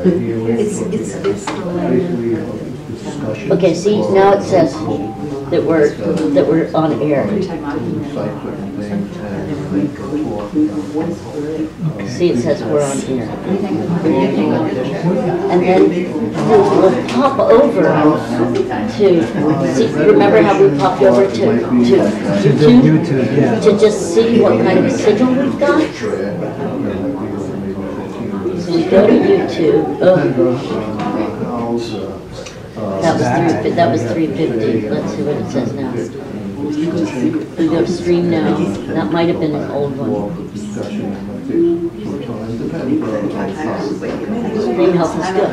It's the land. Okay, see, now it says that we're on air. See, it says we're on air. And then we'll pop over to see. Remember how we popped over to YouTube? Yeah. To just see what kind of signal we've got. So we go to YouTube. That was 350. Let's see what it says now. We go to stream now. That might have been an old one. Stream health is good.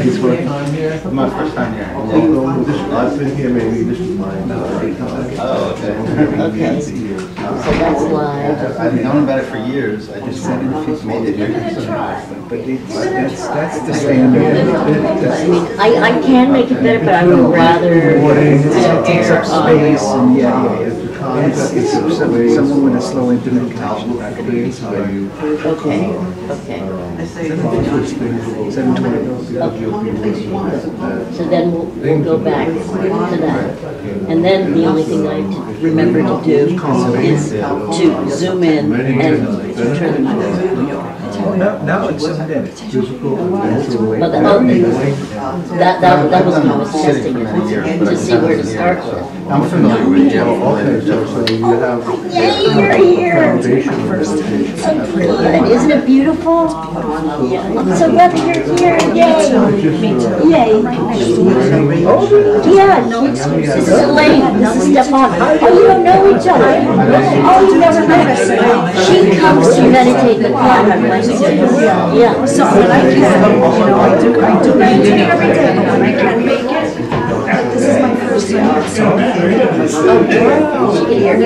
It's my time here? My first time here. I've been here maybe, this is my third time. Oh, okay. Okay. So that's live. I've known about it for years. I just made it here. But that's the standard. I mean, I can make it better, but I would rather Takes up space and it's someone with a slow internet connection. Okay. So then we'll go back to that. And then the only thing I have to remember to do is to zoom in and turn the microphone. Now it's zoomed in. But that was when I was testing it to see where to start with. I'm familiar with Jeff. Okay, so you have... Yay, you're here! So good. Isn't it beautiful? Yeah. I'm so glad that you're here. Yay! Yay! Yeah, this is Elaine. This is Stefan. Oh, you don't know each other. Oh, you never met. She comes to meditate with me. Yeah. So when I can, I do meditate every day, but when I can make it, this is my first time.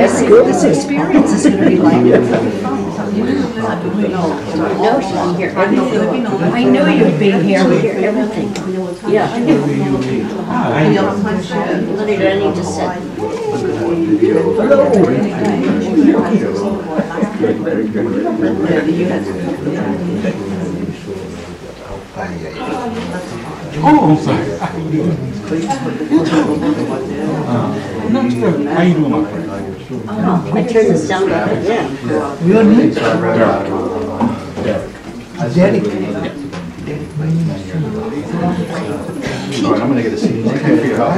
So this experience is going to be like No, she can hear everything. I knew you'd be here. She hear everything. Yeah. What did Annie just say? Oh, I'm sorry. Not good. How you doing, my friend? I turned the sound up again. Your name? Dedicated. All right, I'm going to get a seat. Thank you for your help.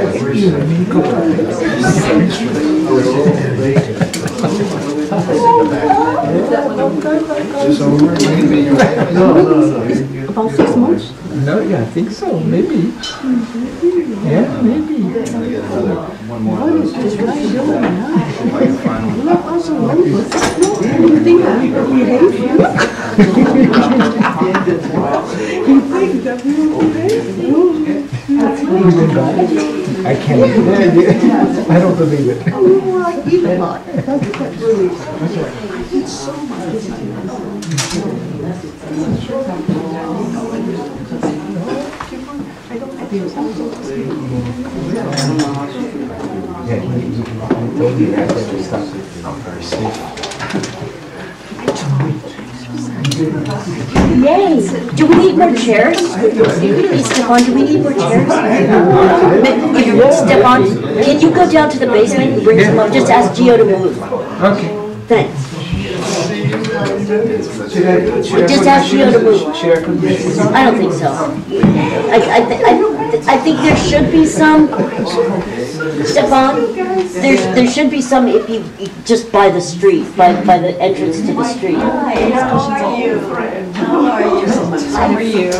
About 6 months? No, yeah, I think so. Maybe. Yeah, maybe. One more of those. What are you doing now? You think that we hate you? You think that we will hate you? I can't. I don't believe it. Oh, I eat a lot. I eat so much. I don't have you. Yeah, he told me that to stop. I'm very safe. Yay! Do we need more chairs? Hey, Stefan, do we need more chairs? Stefan, can you go down to the basement and bring some up? Just ask Gio to move. Okay. Thanks. Just ask Gio to move. I don't think so. I think there should be some. Stefan, there should be some if you just by the street, by the entrance to the street. Hi, how are you? How are you? How are you?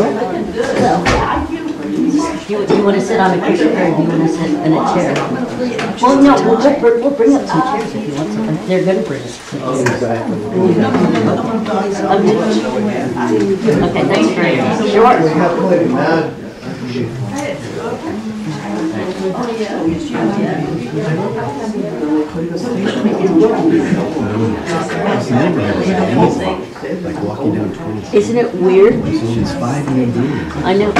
Do you want to sit on a cushion or do you want to sit in a chair? Well, no, we'll bring up some chairs if you want to. They're going to bring us. Okay, thanks very much. Sure. Like walking down 20. Isn't it weird? It's 5 ED. I know.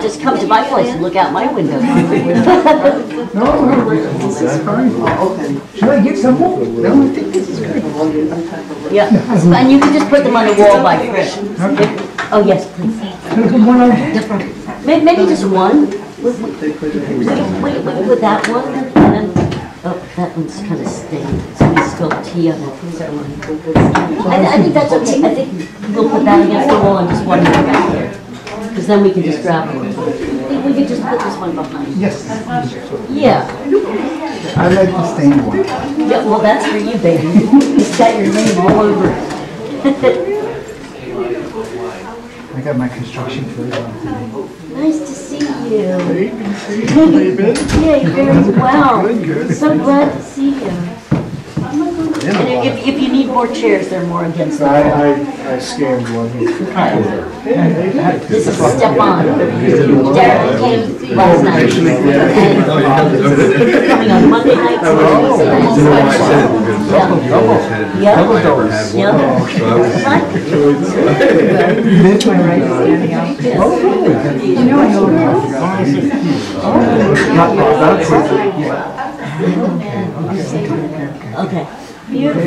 Just come to my place and look out my window. That's fine. Should I get some more? No, I think this is good. Yeah, and you can just put them on the wall by Fred. Oh, yes, please. Maybe just one. With that one, and then, oh, that one's kind of stained. So we spilled tea on it. I think that's okay. I think we'll put that against the wall and just one more back there. Because then we can just grab it. I think we could just put this one behind. Yes. Yeah. I like the stained one. Yeah, well, that's for you, baby. It's got your name all over it. I got my construction clothes on today. Nice to see you. Yeah, you're very well. So glad to see you. And if you need more chairs, they're more against the wall. I scanned one here. This is Stefan. Derek came last night. And coming on Monday night. Yeah. Okay. Beautiful.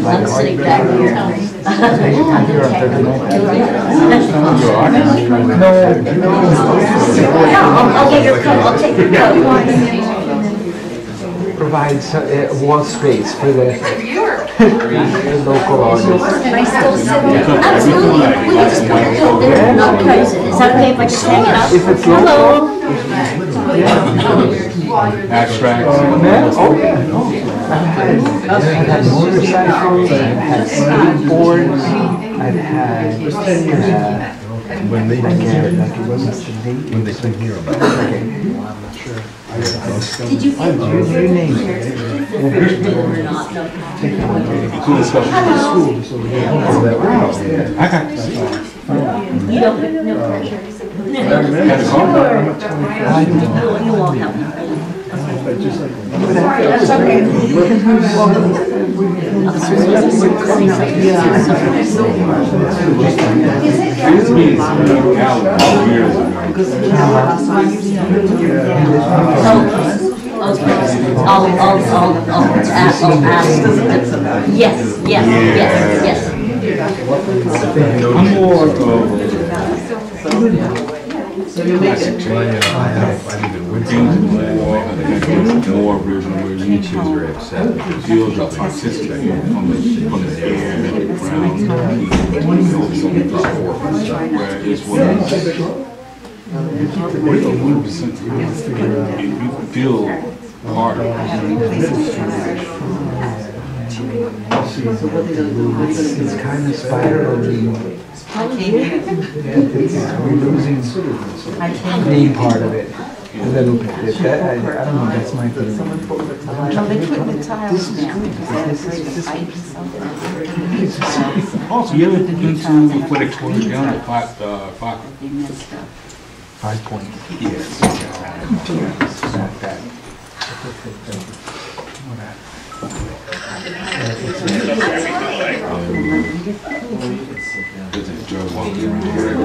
I'm sitting back here. I'll get your coat. I'll take your coat. Provides wall space for the local artists. Can I still sit? Absolutely. We can just put it there. No price. Is that okay if I just hang it up? If it's Hello. Abstracts. I've had motorcycles, I've had skateboards, I've had When they like it wasn't the date. when they come here about Okay. Well, I'm not sure. Did you get Your name is or not? I got to see. You don't, no pressure. You won't have. That's okay. This means years ago. I'll ask. Yes. I'm more of more original where you choose very upset. Feels like it's just from the air, the ground, where it's what you feel part of it. It's kind of spiraling. We're losing being part of it a little bit. I don't know, that's my feeling. Also, you ever been to what they call it down at 5 point. Yes. Not that. There's a Joe walking around here.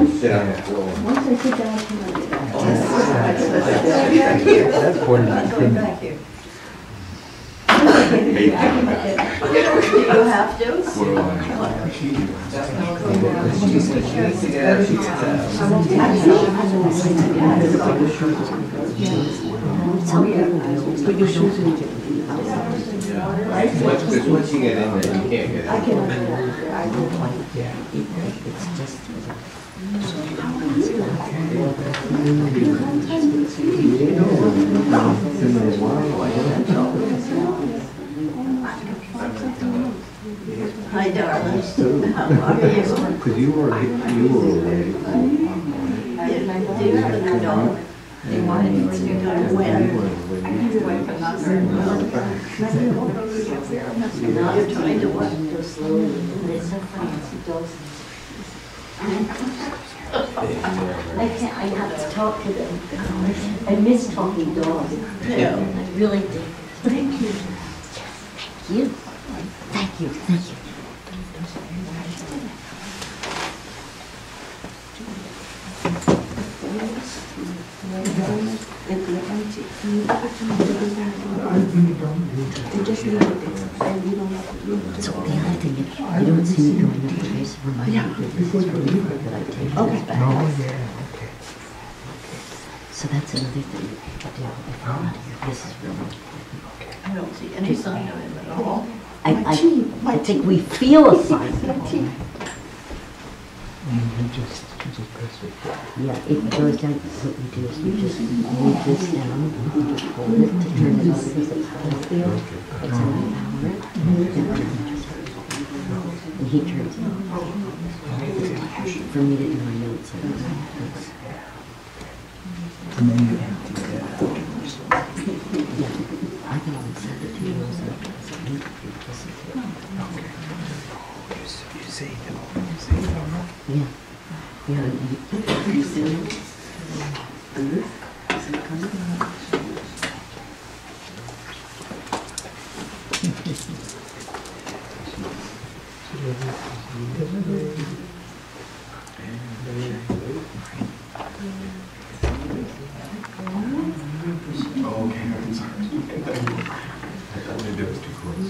That's borderline criminal. Hate that. You have to? Put your shoes in. Because once you get in there, you can't get in. Hi, darling. How are you? Because you were already. They wanted me to go to when? Now you're trying to what? Go slowly. It's so funny. I have to talk to them. I miss talking dogs. Yeah. I really do. Thank you. You. Thank you. Thank you. So the other thing is, you don't see me going into place of reminding you this is really good that I take this back. So that's another thing to do if I'm not here. This is really okay. I don't see any sign of it at all. I think we feel a sign. Yeah, it goes down. What you do is you just move this down and you just hold it to turn it on because it's how I feel. It's how I power it. And he turns it on. For me to do my notes. And then you empty it out. Yeah, I can always send it to you as a link if you listen to it. You say no. Yeah. Yeah, you see it? Oh, okay, I'm sorry. I thought maybe it was too close.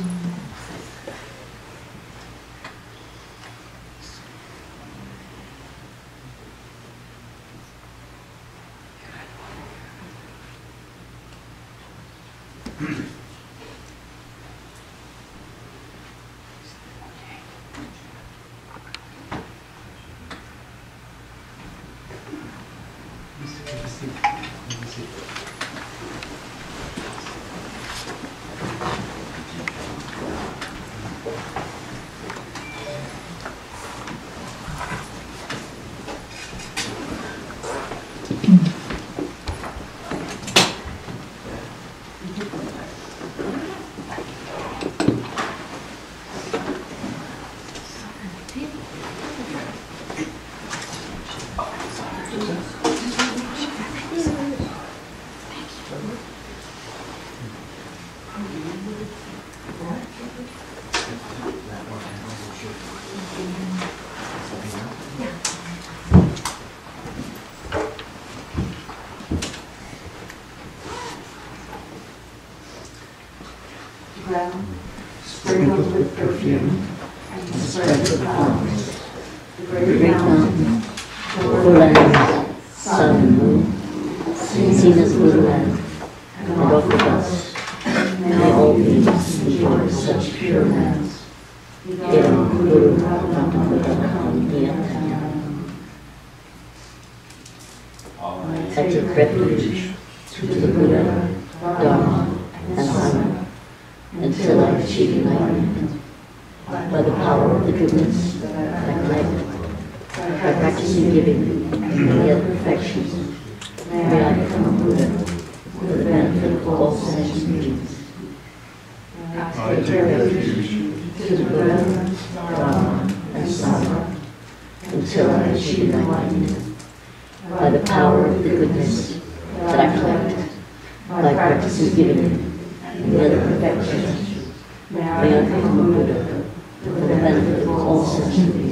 Ground, sprinkled with perfume, and spread with flowers. The great mountain, Full land, sun and moon, seen as little land, and both of us, may all be enjoy such pure lands. I take refuge to the Buddha, Dharma, and Sangha until I achieve enlightenment by the power of the goodness I collect. By practicing giving and the other perfections, may I become a Buddha for the benefit of all sentient beings. I take refuge to the Buddha, Dharma, and Sangha until I achieve enlightenment by the power of the goodness that I collect. By practicing giving and the other perfections, may I become a Buddha for the benefit of all sentient beings.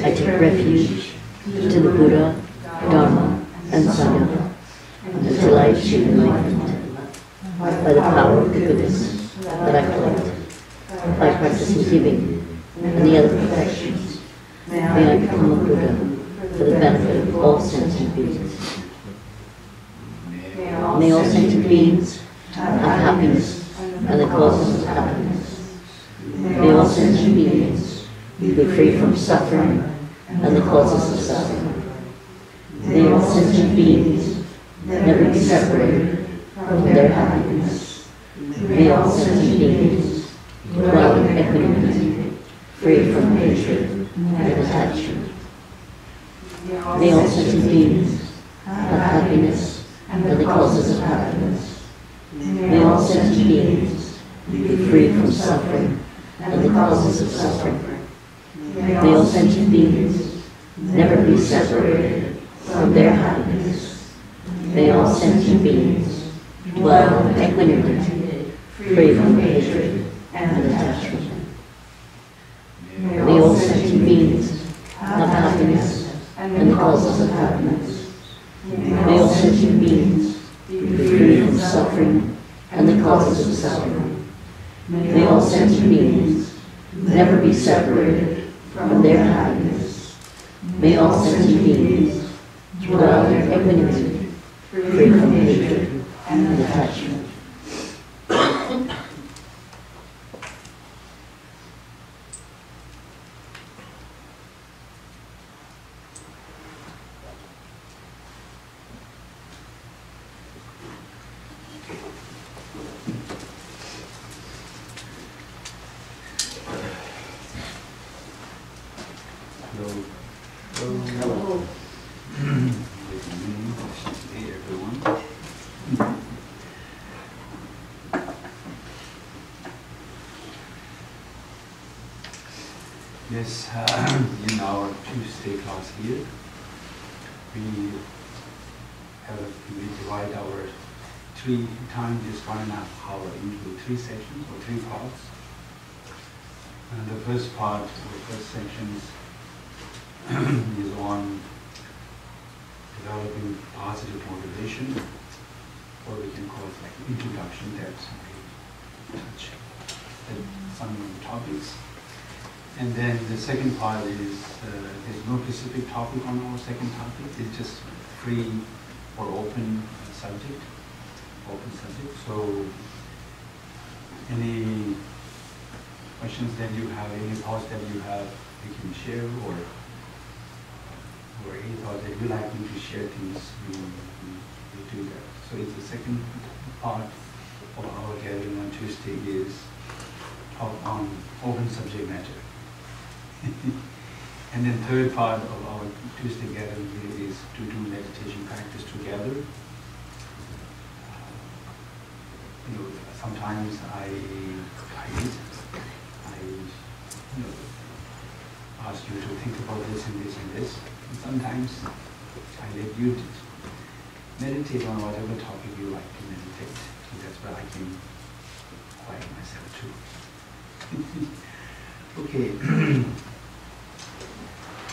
I take refuge to the Buddha, Dharma, and Sangha until I achieve enlightenment by the power of the goodness that I collect. By practicing giving and the other perfections, may I become a Buddha for the benefit of all sentient beings. May all sentient beings have happiness and the causes of happiness. May all sentient beings be free from suffering and the causes of suffering. May all sentient beings never be separated from their happiness. May all sentient beings dwell in equanimity, free from hatred and attachment. May all sentient beings have happiness and the causes of happiness. May all sentient beings be free from suffering and the causes of suffering. May all sentient beings never be separated from their happiness. May all sentient beings dwell in equanimity, free from hatred and attachment. May all sentient beings have happiness and the causes of happiness. May all sentient beings be free from suffering and the causes of suffering. May all sentient beings never be separated from their happiness. May all sentient beings dwell in equanimity, free from hatred and attachment. Yes, in our Tuesday class here, we divide our time is 1.5 hours into 3 sections or 3 parts. And the first part, the first section is on developing positive motivation, or we can call it like introduction. That's we touch some topics. And then the second part is, there's no specific topic on our second topic. It's just free or open subject. So, any questions that you have, any thoughts that you have, you can share, or any thought that you like me to share things, we do that. So it's the second part of our gathering on Tuesday is talk on open subject matter. And then third part of our Tuesday gathering here is to do meditation practice together. Sometimes I guide it. I ask you to think about this and this and this. And sometimes I let you meditate on whatever topic you like to meditate. So that's where I can quiet myself too. Okay.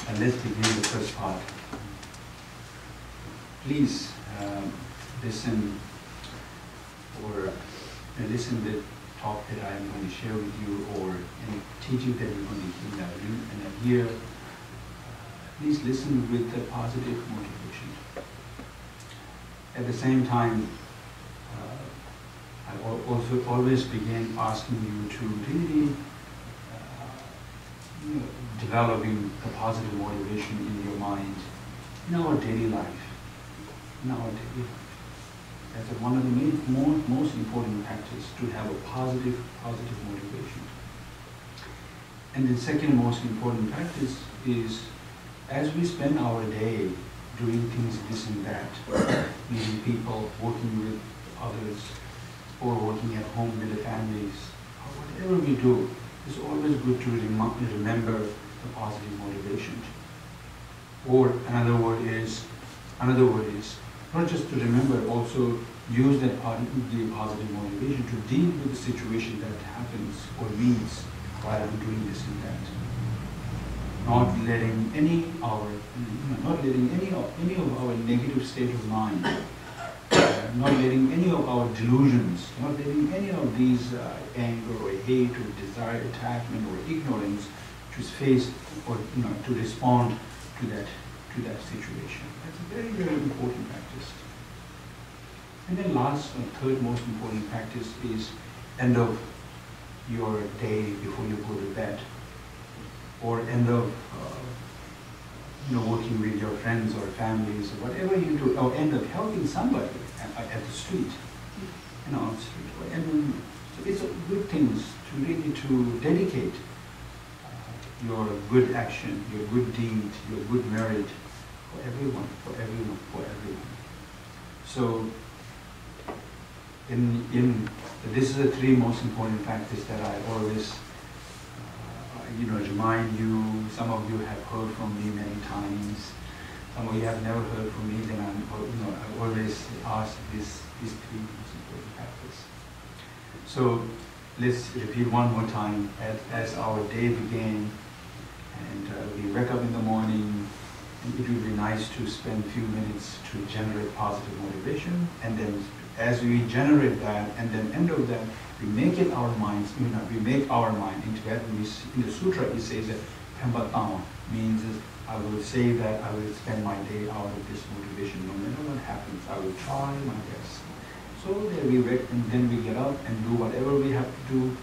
And let's begin the first part. Please listen listen to the talk that I am going to share with you, or any teaching that you're going to hear and here. Please listen with a positive motivation. At the same time, I also always begin asking you to really developing the positive motivation in your mind in our daily life. That's one of the most important practices, to have a positive motivation. And the second most important practice is, as we spend our day doing things this and that, meeting people, working with others, or working at home with the families, or whatever we do, it's always good to remember the positive motivation. Or another word is not just to remember, also use that the positive motivation to deal with the situation that happens or means while I'm doing this and that. Not letting any of our negative state of mind, not letting any of our delusions, not letting any of these anger or hate or desire, attachment or ignorance to face or to respond to that situation. That's a very, very important practice. And then last and third most important practice is end of your day before you go to bed, or end of working with your friends or families or whatever you do, or end up helping somebody at the street, on the street. And so it's a good things to really to dedicate your good action, your good deed, your good merit for everyone. So this is the three most important practices that I always remind you. Some of you have heard from me many times. Some of you have never heard from me. Then I always ask these three most important factors. So let's repeat one more time as our day began, and we wake up in the morning. And it would be nice to spend a few minutes to generate positive motivation, and then as we generate that, and then end of that, we make it our minds. We make our mind into that. In the sutra, it says that Pembatama means I will say that I will spend my day out of this motivation. No matter what happens, I will try my best. So there we wake, and then we get up and do whatever we have to do.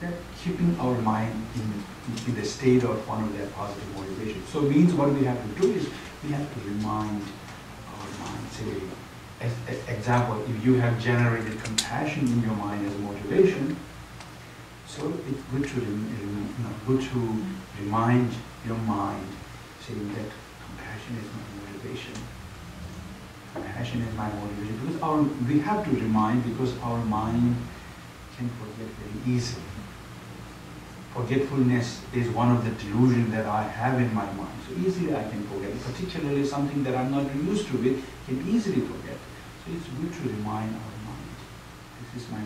That keeping our mind in the state of one of that positive motivation. So it means what we have to do is we have to remind our mind. Say, as example, if you have generated compassion in your mind as a motivation, so it's good to remind your mind, saying that compassion is my motivation. Compassion is my motivation. Because we have to remind, because our mind can forget very easily. Forgetfulness is one of the delusions that I have in my mind. So easily I can forget, particularly something that I'm not used to it, can easily forget. So it's good to remind our mind, this is my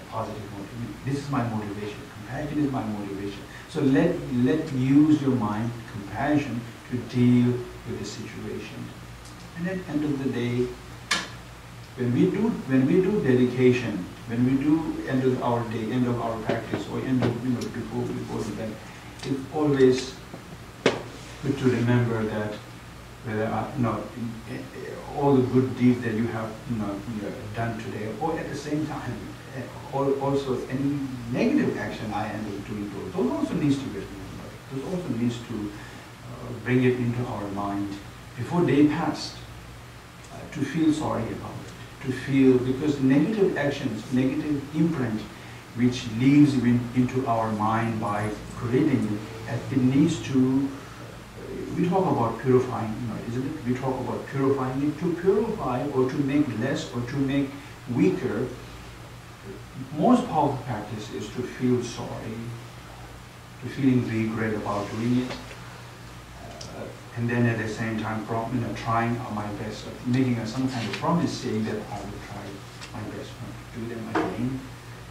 positive motivation. This is my motivation. Compassion is my motivation. So let use your mind, compassion, to deal with the situation. And at the end of the day, when we do dedication, when we do end of our day, end of our practice, or end of before the bed, it's always good to remember that whether all the good deeds that you have done today, or at the same time, also any negative action I end up doing, those also needs to be remembered. Those also needs to bring it into our mind before day passed, to feel sorry about it. To feel, because negative actions, negative imprint, which leaves into our mind by creating it needs to, we talk about purifying, isn't it? We talk about purifying it. To purify or to make less or to make weaker, most powerful practice is to feel sorry, to feeling regret about doing it, and then at the same time, trying my best, making some kind of promise, saying that I will try my best to do them again.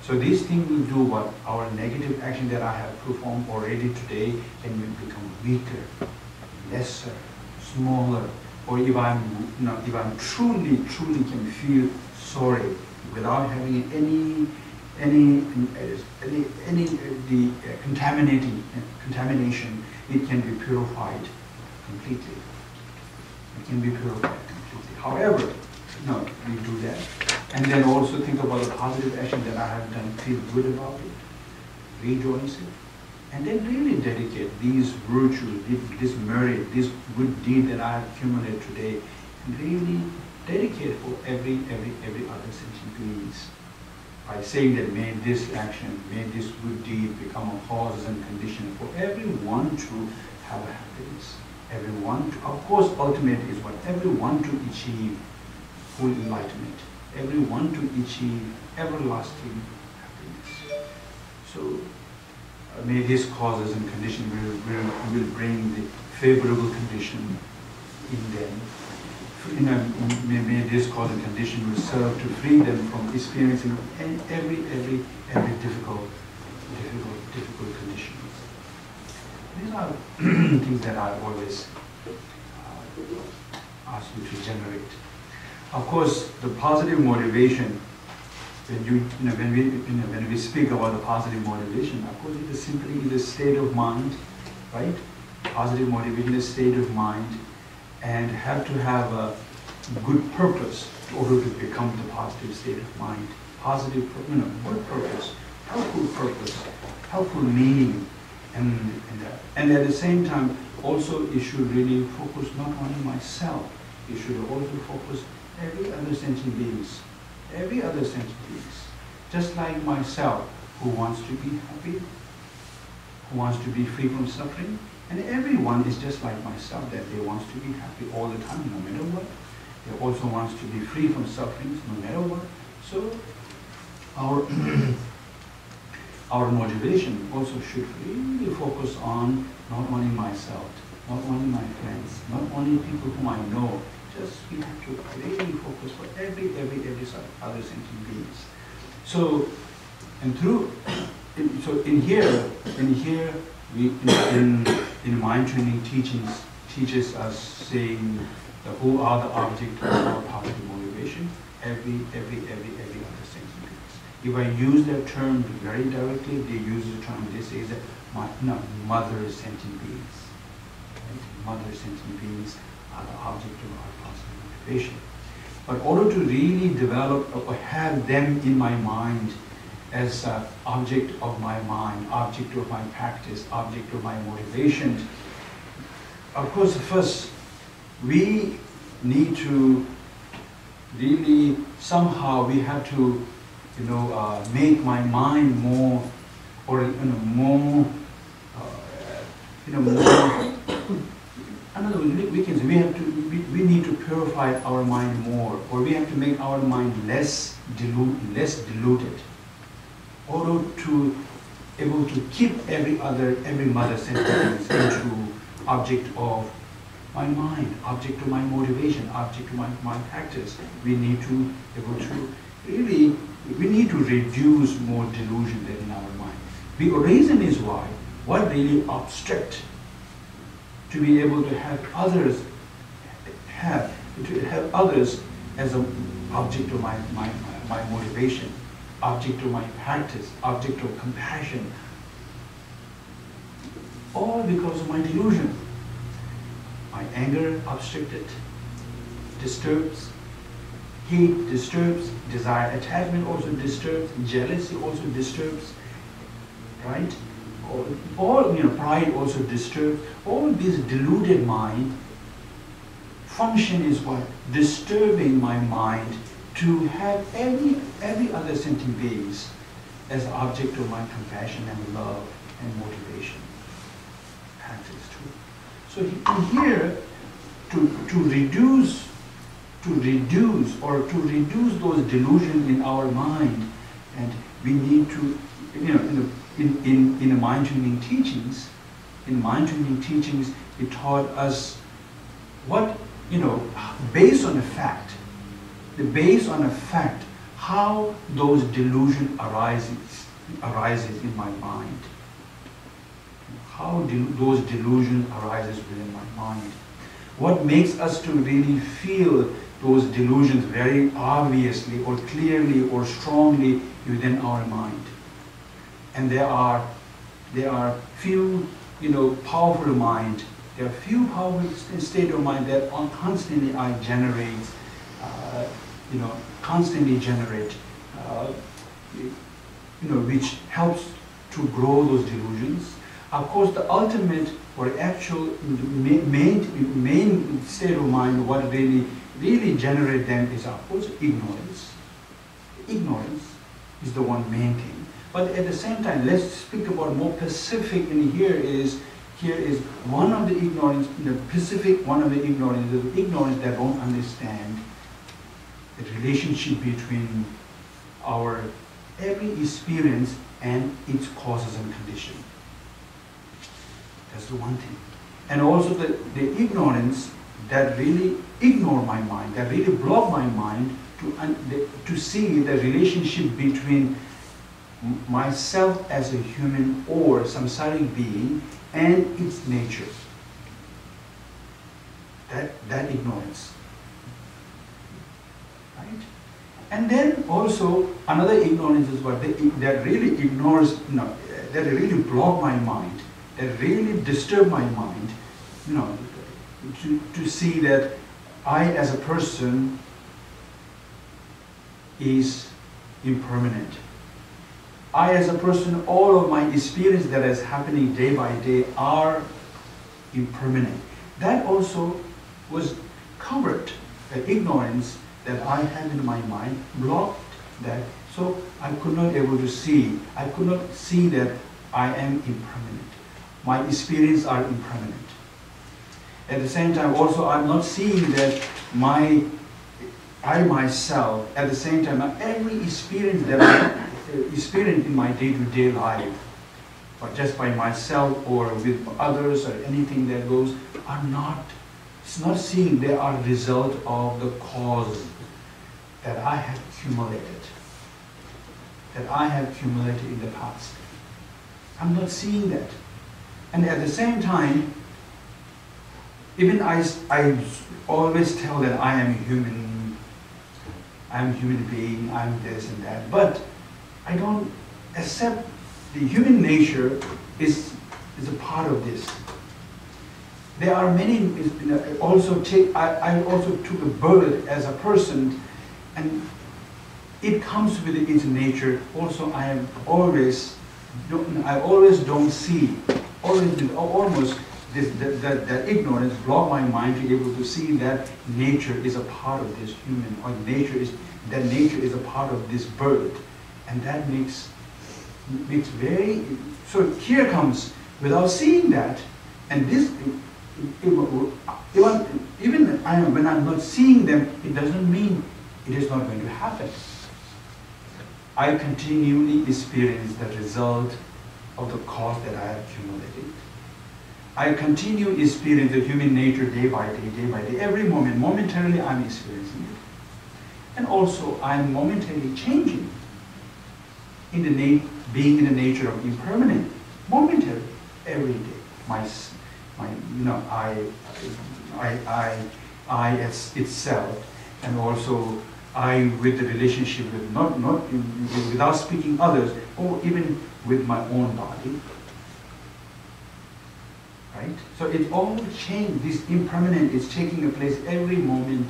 So these things will do what our negative action that I have performed already today can become weaker, lesser, smaller, or if I'm truly can feel sorry without having any contamination, it can be purified completely. It can be purified completely. However, we do that. And then also think about the positive action that I have done, feel good about it, rejoice it. And then really dedicate these virtues, this merit, this good deed that I have accumulated today, and really dedicate for every other sentient beings. By saying that may this action, may this good deed become a cause and condition for everyone to have a happiness. Everyone, of course, ultimate is what? Everyone to achieve full enlightenment. Everyone to achieve everlasting happiness. So, may these causes and conditions will bring the favorable condition in them. May this cause and condition will serve to free them from experiencing every difficult conditions. These are things that I always ask you to generate. Of course, the positive motivation, when we speak about the positive motivation, of course, it is simply the state of mind, right? Positive motivation is state of mind, and have to have a good purpose in order to become the positive state of mind. Positive, good purpose, helpful meaning, and at the same time, also it should really focus not only myself, it should also focus every other sentient beings, just like myself, who wants to be happy, who wants to be free from suffering, and everyone is just like myself, that they want to be happy all the time, no matter what. They also wants to be free from suffering, no matter what. So our motivation also should really focus on not only myself, not only my friends, not only people whom I know, just we have to really focus for every other sentient beings. So, and through, in here, we in mind training teachings teaches us saying who are the object of our positive motivation, every other sentient beings. If I use that term very directly, they use the term, they say that mother sentient beings. Right? Mother sentient beings are the object of our positive motivation. But in order to really develop or have them in my mind as object of my mind, object of my practice, object of my motivation, of course, first we need to really somehow we have to, make my mind more, or more. Another way we can say we need to purify our mind more, or we have to make our mind less diluted, or to able to keep every mother sentence into object of my mind, object of my motivation, object of my practice. We need to able to really we need to reduce more delusion there in our mind. The reason is why what really obstruct to be able to have others as an object of my motivation, object of my practice, object of compassion, all because of my delusion. My anger obstructed, disturbs, hate disturbs, desire attachment also disturbs, jealousy also disturbs, right? All pride also disturbs. All this deluded mind function is what? Disturbing my mind to have every other sentient beings as object of my compassion and love and motivation. Practice too. So here, to reduce those delusions in our mind, and we need to, in the mind training teachings, it taught us what, based on a fact, how those delusion arises in my mind. How those delusion arises within my mind. What makes us to really feel those delusions very obviously or clearly or strongly within our mind. And there are few, powerful mind. There are few powerful state of mind that constantly I generate, which helps to grow those delusions. Of course, the ultimate or actual main state of mind, what really generate them is, of course, ignorance. Ignorance is the one main thing. But at the same time, let's speak about more specific. And here is one of the ignorance, one of the ignorance is the ignorance that don't understand the relationship between our every experience and its causes and conditions. That's the one thing. And also the ignorance that really ignore my mind, that really block my mind to see the relationship between myself as a human or samsaric being and its nature. That ignorance. Right? And then also another ignorance is what that really ignores, that really block my mind, that really disturb my mind, to see that I as a person is impermanent. I as a person, all of my experience that is happening day by day are impermanent. That also was covered, the ignorance that I had in my mind blocked that, so I could not able to see. I could not see that I am impermanent. My experience are impermanent. At the same time, also I'm not seeing that I myself, at the same time, every experience that experience in my day-to-day life, or just by myself or with others or anything that goes, are not, it's not seeing they are result of the cause that I have accumulated, in the past. I'm not seeing that. And at the same time, even I always tell that I am human, I'm a human being, I'm this and that, but I don't accept the human nature is a part of this. There are many, I also took a birth as a person, and it comes with its nature. Also, I always don't see, almost that ignorance block my mind to be able to see that nature is a part of this human, or nature is a part of this birth, and that makes very, so here comes without seeing that, and this even when I'm not seeing them, it doesn't mean it is not going to happen. I continually experience the result of the cause that I have accumulated. I continue to experience the human nature day by day, every moment, momentarily I'm experiencing it. And also I'm momentarily changing in the being in the nature of impermanent, momentarily, every day. I as itself, and also I with the relationship with not without speaking others, or even with my own body. Right? So it all changed. This impermanent is taking place every moment.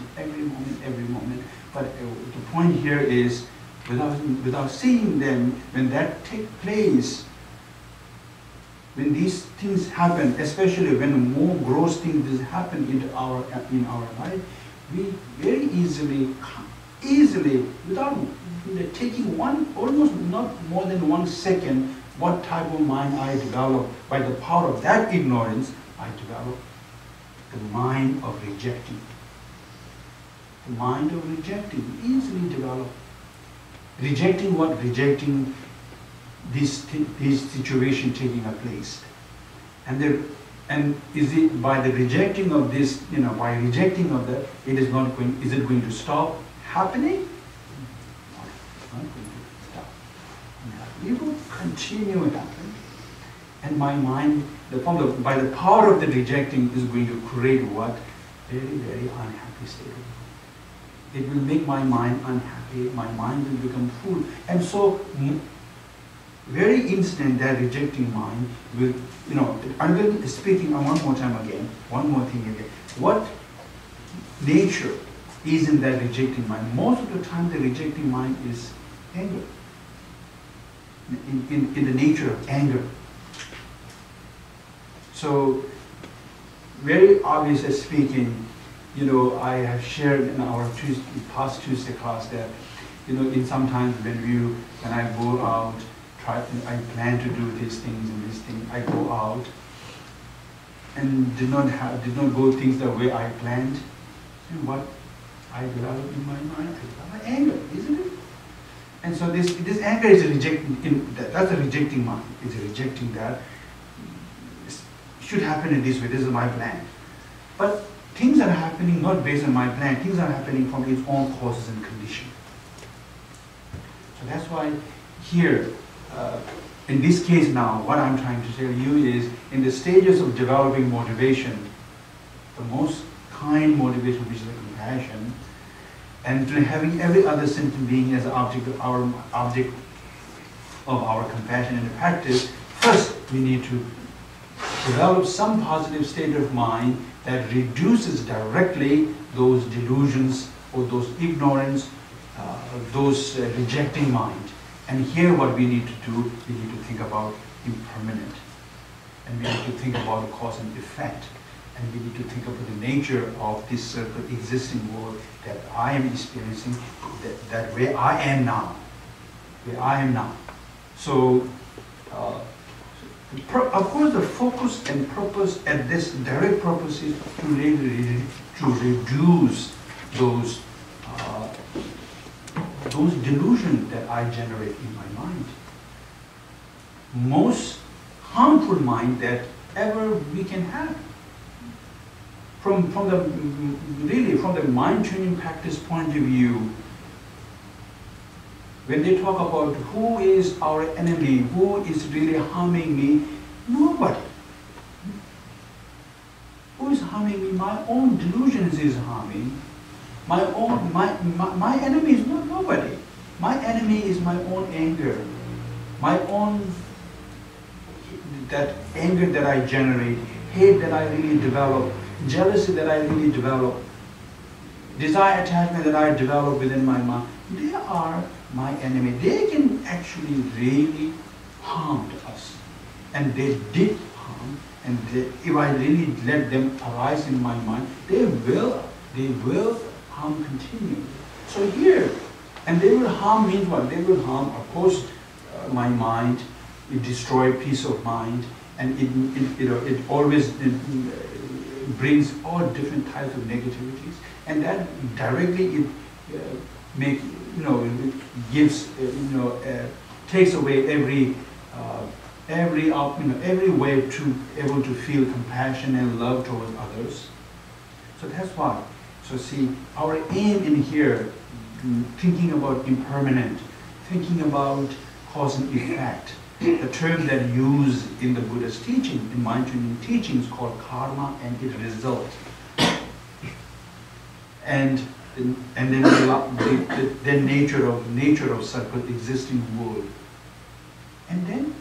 But the point here is, without seeing them, when that takes place, when these things happen, especially when more gross things happen in our life, we very easily, without taking almost not more than 1 second, what type of mind I develop by the power of that ignorance, I develop the mind of rejecting. The mind of rejecting, easily develop. Rejecting what? Rejecting this situation taking place. And is it by the rejecting of this, by rejecting of that, is it going to stop happening? No, it's not going to stop. It will continue to happen. And my mind, by the power of the rejecting, is going to create what? Very, very unhappy state. It will make my mind unhappy, my mind will become full. And so, very instant that rejecting mind will, I'm going to speaking one more time again, one more thing again. What nature is in that rejecting mind? Most of the time the rejecting mind is anger. In the nature of anger. So, very obviously speaking, I have shared in our past Tuesday class that, in sometimes when I go out, I plan to do these things and these things, I go out and did not go things the way I planned. And what I develop in my mind, I develop anger, isn't it? And so this anger is that's a rejecting mind. It's rejecting that. It should happen in this way, this is my plan. But things are happening not based on my plan, things are happening from its own causes and conditions. So that's why here, in this case now, what I'm trying to tell you is, in the stages of developing motivation, the most kind motivation, which is the compassion, and having every other sentient being as an object of our compassion and practice, first we need to develop some positive state of mind that reduces directly those delusions or those ignorance, those rejecting mind. And here what we need to do, we need to think about impermanent. And we need to think about the cause and effect. And we need to think about the nature of this circle existing world that I am experiencing, that where I am now. Where I am now. So, of course the focus and purpose at this direct purpose is to reduce those those delusions that I generate in my mind. Most harmful mind that ever we can have. From the mind training practice point of view, when they talk about who is our enemy, who is really harming me, nobody. Who is harming me? My own delusions is harming. My enemy is not nobody. My enemy is my own anger. My own, that anger that I generate, hate that I really develop, jealousy that I really develop, desire attachment that I develop within my mind. They are my enemy. They can actually really harm us. And they did harm. And if I really let them arise in my mind, they will harm continue. So here, and they will harm means what? They will harm, of course, my mind. It destroy peace of mind, and it always brings all different types of negativities, and that directly it gives takes away every way to able to feel compassion and love towards others. So that's why. So see, our aim in here, thinking about impermanent, thinking about cause and effect, the term that used in the Buddha's teaching, in mind training teachings, called karma and its result, and then the nature of circle existing world, and then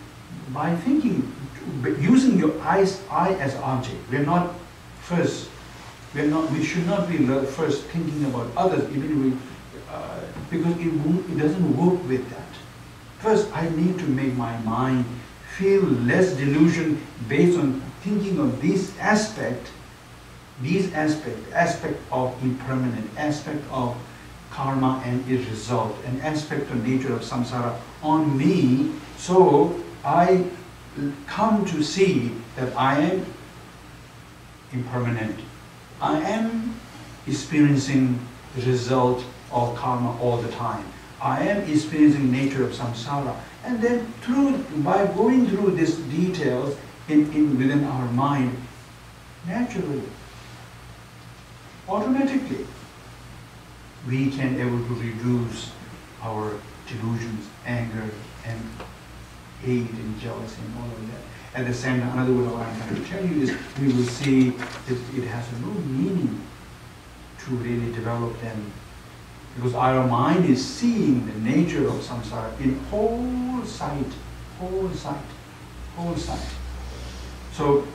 by thinking, using your eye as object, we should not be first thinking about others, even because it doesn't work with that. First, I need to make my mind feel less delusion based on thinking of these aspect of impermanent, aspect of karma and its result, an aspect of nature of samsara on me. So I come to see that I am impermanent. I am experiencing the result of karma all the time. I am experiencing nature of samsara. And then by going through these details within our mind, naturally, automatically, we can able to reduce our delusions, anger, and hate and jealousy and all of that. At the same time, another way what I'm trying to tell you is we will see that it has no meaning to really develop them, because our mind is seeing the nature of samsara in whole sight. So,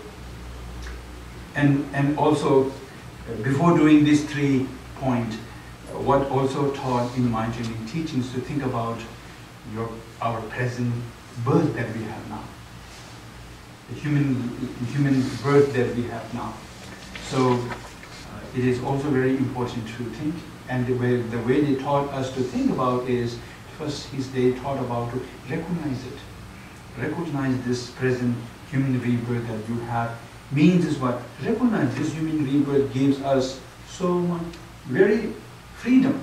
and also, before doing these 3 points, what also taught in mind training teachings to think about our present birth that we have now, the human birth that we have now. So it is also very important to think, and the way they taught us to think about is, first they taught about to recognize this present human rebirth that you have. Means is what? Recognize this human rebirth gives us so much, very freedom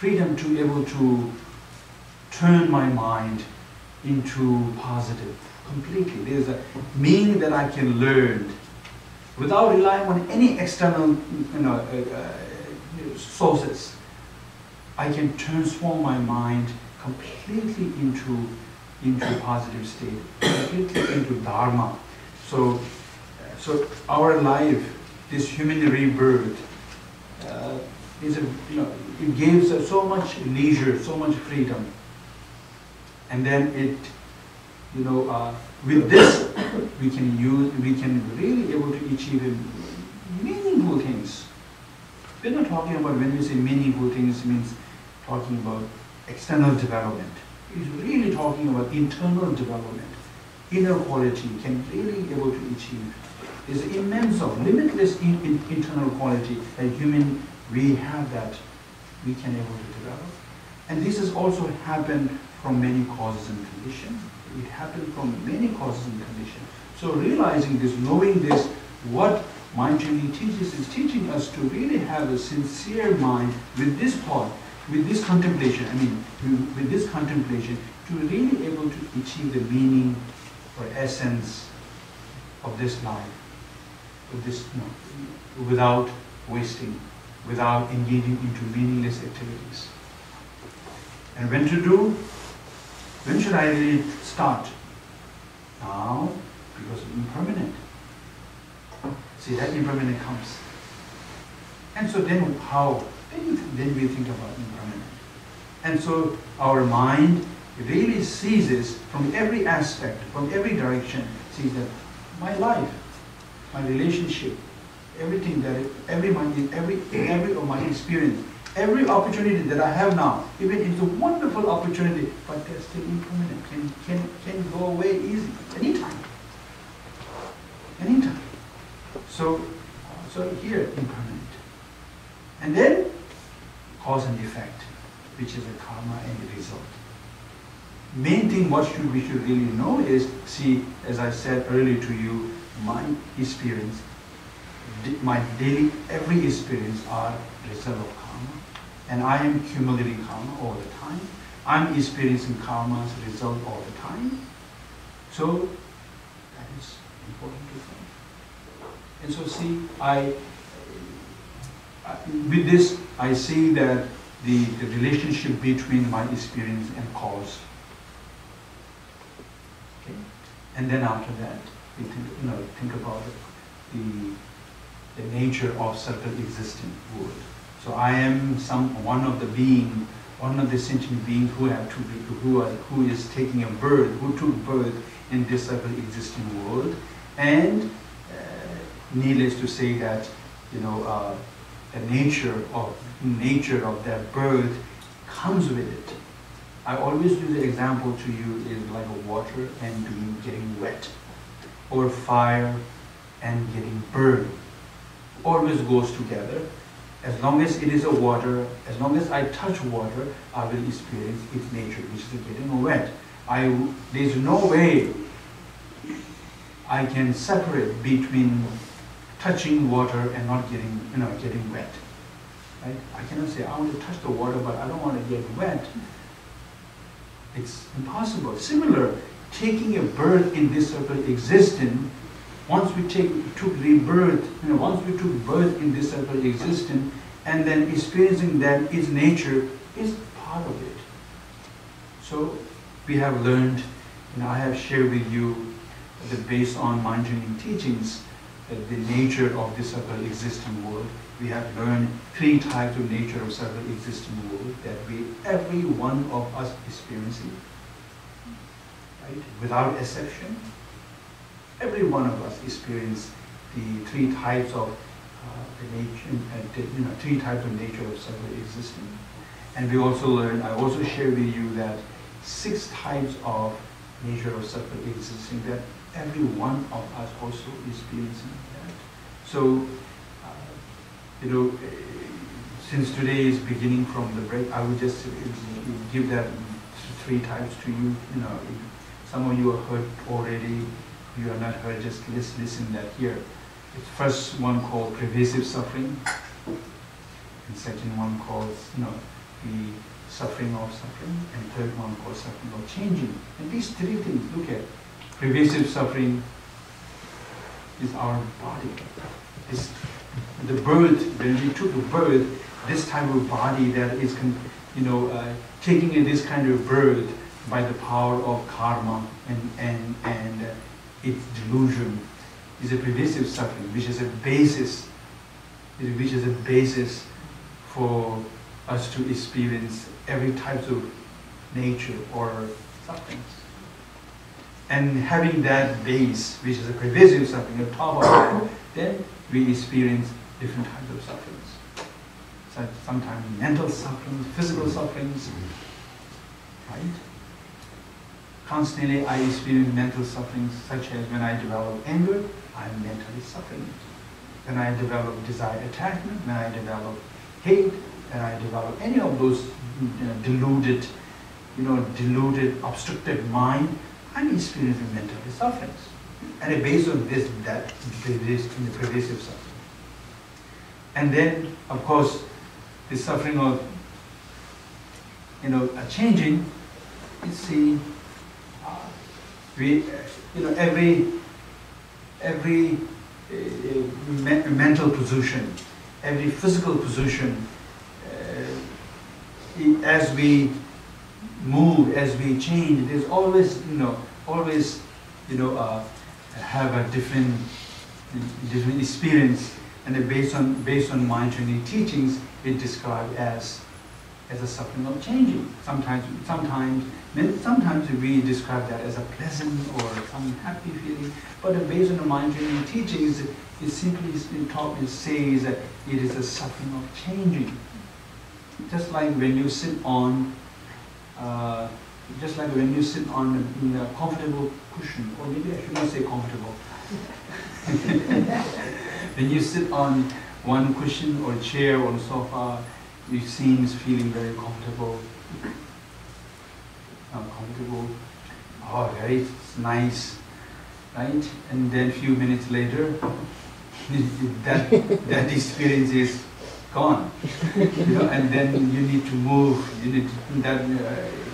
to able to turn my mind into positive completely. There's a meaning that I can learn without relying on any external sources. I can transform my mind completely into positive state, completely into dharma. So our life, this human rebirth, it gives us so much leisure, so much freedom, and then with this we can really able to achieve meaningful things. We're not talking about, when we say meaningful things, means talking about external development. It's really talking about internal development. Inner quality can really able to achieve. There's immense of limitless internal quality that we have, that we can able to develop. And this has also happened from many causes and conditions. It happened from many causes and conditions. So realizing this, knowing this, what mind training teaches is teaching us to really have a sincere mind with this thought, with this contemplation, with this contemplation, to really able to achieve the meaning or essence of this life, with this, without wasting, without engaging into meaningless activities. And when to do? When should I really start? Now, because it's impermanent. See, that impermanent comes. And so then how? Then we think about impermanent. And so our mind really seizes from every aspect, from every direction, sees that my life, my relationship, everything that every of my experience, every opportunity that I have now, even it's a wonderful opportunity, but they're still impermanent, can go away easy, anytime. Anytime. So here, impermanent. And then, cause and effect, which is a karma and the result. Main thing we should really know is, see, as I said earlier to you, my experience, my daily, every experience are result of karma. And I am accumulating karma all the time. I'm experiencing karma's result all the time. So, that is important to think. And so see, with this, I see that the relationship between my experience and cause. Okay? And then after that, we think about the nature of self-existent world. So I am one of the sentient beings who is taking a birth, who took birth in this self-existent world, and needless to say that the nature of that birth comes with it. I always use the example to you is like a water and getting wet, or fire and getting burned. Always goes together. As long as it is a water, as long as I touch water, I will experience its nature, which is getting wet. There's no way I can separate between touching water and not getting wet. Right? I cannot say I want to touch the water, but I don't want to get wet. It's impossible. Similar, taking a birth in this circle existence. Once we took rebirth, once we took birth in this circle existence, and then experiencing that its nature is part of it. So we have learned, I have shared with you that based on mind training teachings, that the nature of this circle existing world, we have learned 3 types of nature of circle existing world that every one of us experiencing, right? Without exception. Every one of us experience the 3 types of the nature, 3 types of nature of self-existing. And we also learned, I also shared with you that 6 types of nature of self-existing that every one of us also experiencing that. So, since today is beginning from the break, I would just give that 3 types to you. Some of you have heard already. You are not heard, just listen that here. The first one called pervasive suffering, and second one called the suffering of suffering, and third one called suffering of changing. And these 3 things, look at pervasive suffering is our body. The birth, when we took a birth, this type of body that is taking in this kind of birth by the power of karma and its delusion is a pervasive suffering, which is a basis for us to experience every type of nature or sufferings. And having that base, which is a pervasive suffering, on top of that, then we experience different types of sufferings. So sometimes mental sufferings, physical sufferings, right? Constantly I experience mental sufferings, such as when I develop anger, I'm mentally suffering. When I develop desire attachment, when I develop hate, when I develop any of those deluded, obstructed mind, I'm experiencing mental sufferings. And based on this, that is in the pervasive suffering. And then, of course, the suffering of are changing, you see, we, every mental position, every physical position, as we move, as we change, there's always, have a different experience, and based on mind training teachings, it described as a suffering of changing. Sometimes we describe that as a pleasant or some happy feeling, but based on the mind training teachings, it simply says that it is a suffering of changing. Just like when you sit on, a comfortable cushion, or maybe I should not say comfortable. When you sit on one cushion or chair or sofa, you seem feeling very comfortable. Oh, very nice, right? And then a few minutes later, that experience is gone. And then you need to move. You need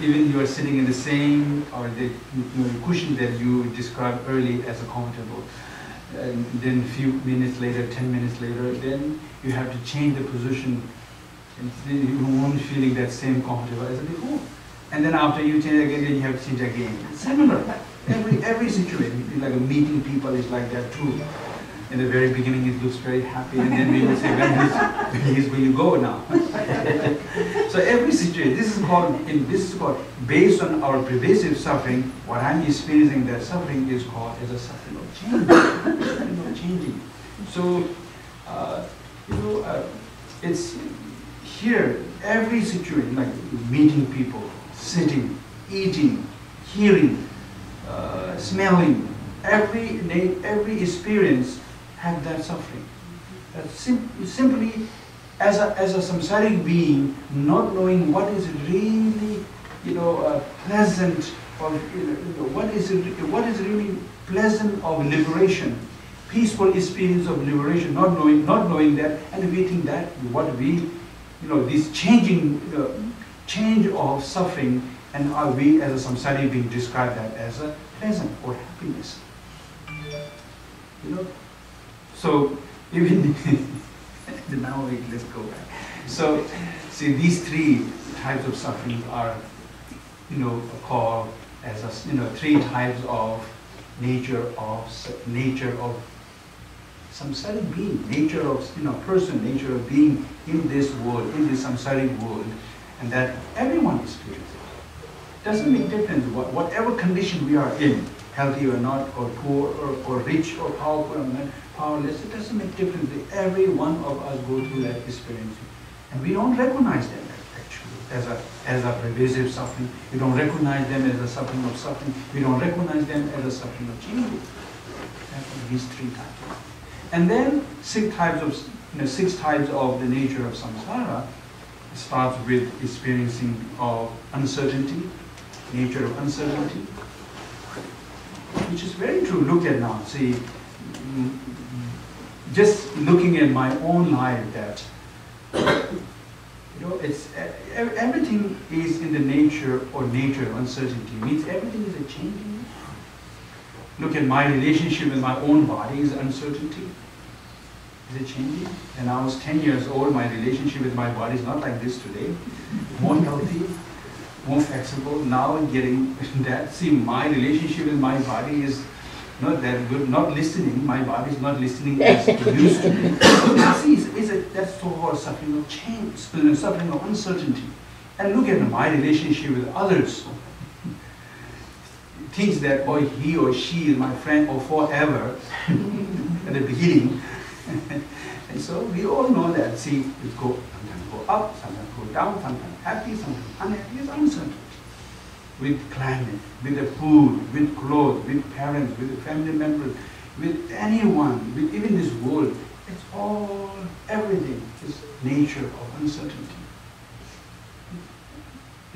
even you are sitting in the same or the cushion that you described earlier as a comfortable. And then a few minutes later, 10 minutes later, then you have to change the position, and you won't feeling that same comfortable as before. And then after you change again, then you have to change again. It's similar. Every situation, like meeting people is like that too. In the very beginning, it looks very happy, and then we will say, when will you go now? So every situation, this is called based on our pervasive suffering. What I'm experiencing, that suffering is called as a suffering of change, suffering of changing. So, it's here. Every situation, like meeting people, sitting, eating, hearing, smelling, every experience have that suffering. That's simply as a samsaric being, not knowing what is really, pleasant, or what is really pleasant of liberation, peaceful experience of liberation. Not knowing that, and we think that this change of suffering, and we as a samsaric being describe that as a pleasant or happiness. So even now let's go back. So see, these three types of suffering are called as three types of nature of samsaric being, nature of person, nature of being in this world, in this samsaric world, and that everyone experiences. Doesn't make difference whatever condition we are in, healthy or not, or poor or rich or powerful or not powerless. It doesn't make difference. Every one of us go through that experience, and we don't recognize them actually as a pervasive suffering. We don't recognize them as a suffering of suffering. We don't recognize them as a suffering of changing. These three types, and then six types of the nature of samsara. It starts with experiencing of uncertainty, nature of uncertainty, which is very true. Look at now. See, just looking at my own life, that it's everything is in the nature of uncertainty. Means everything is a changing. Look at my relationship with my own body is uncertainty. Is it changing? And I was 10 years old. My relationship with my body is not like this today. More healthy, more flexible. Now I'm getting that. See, my relationship with my body is not that good. Not listening. My body is not listening as it used to be. See, that's so-called suffering of change, suffering of uncertainty. And look at my relationship with others. Thinks that he or she is my friend or forever at the beginning. And so we all know that. See, it sometimes go up, sometimes go down, sometimes happy, sometimes unhappy. It's uncertainty. With climate, with the food, with clothes, with parents, with the family members, with anyone, with even this world. It's all, everything is nature of uncertainty.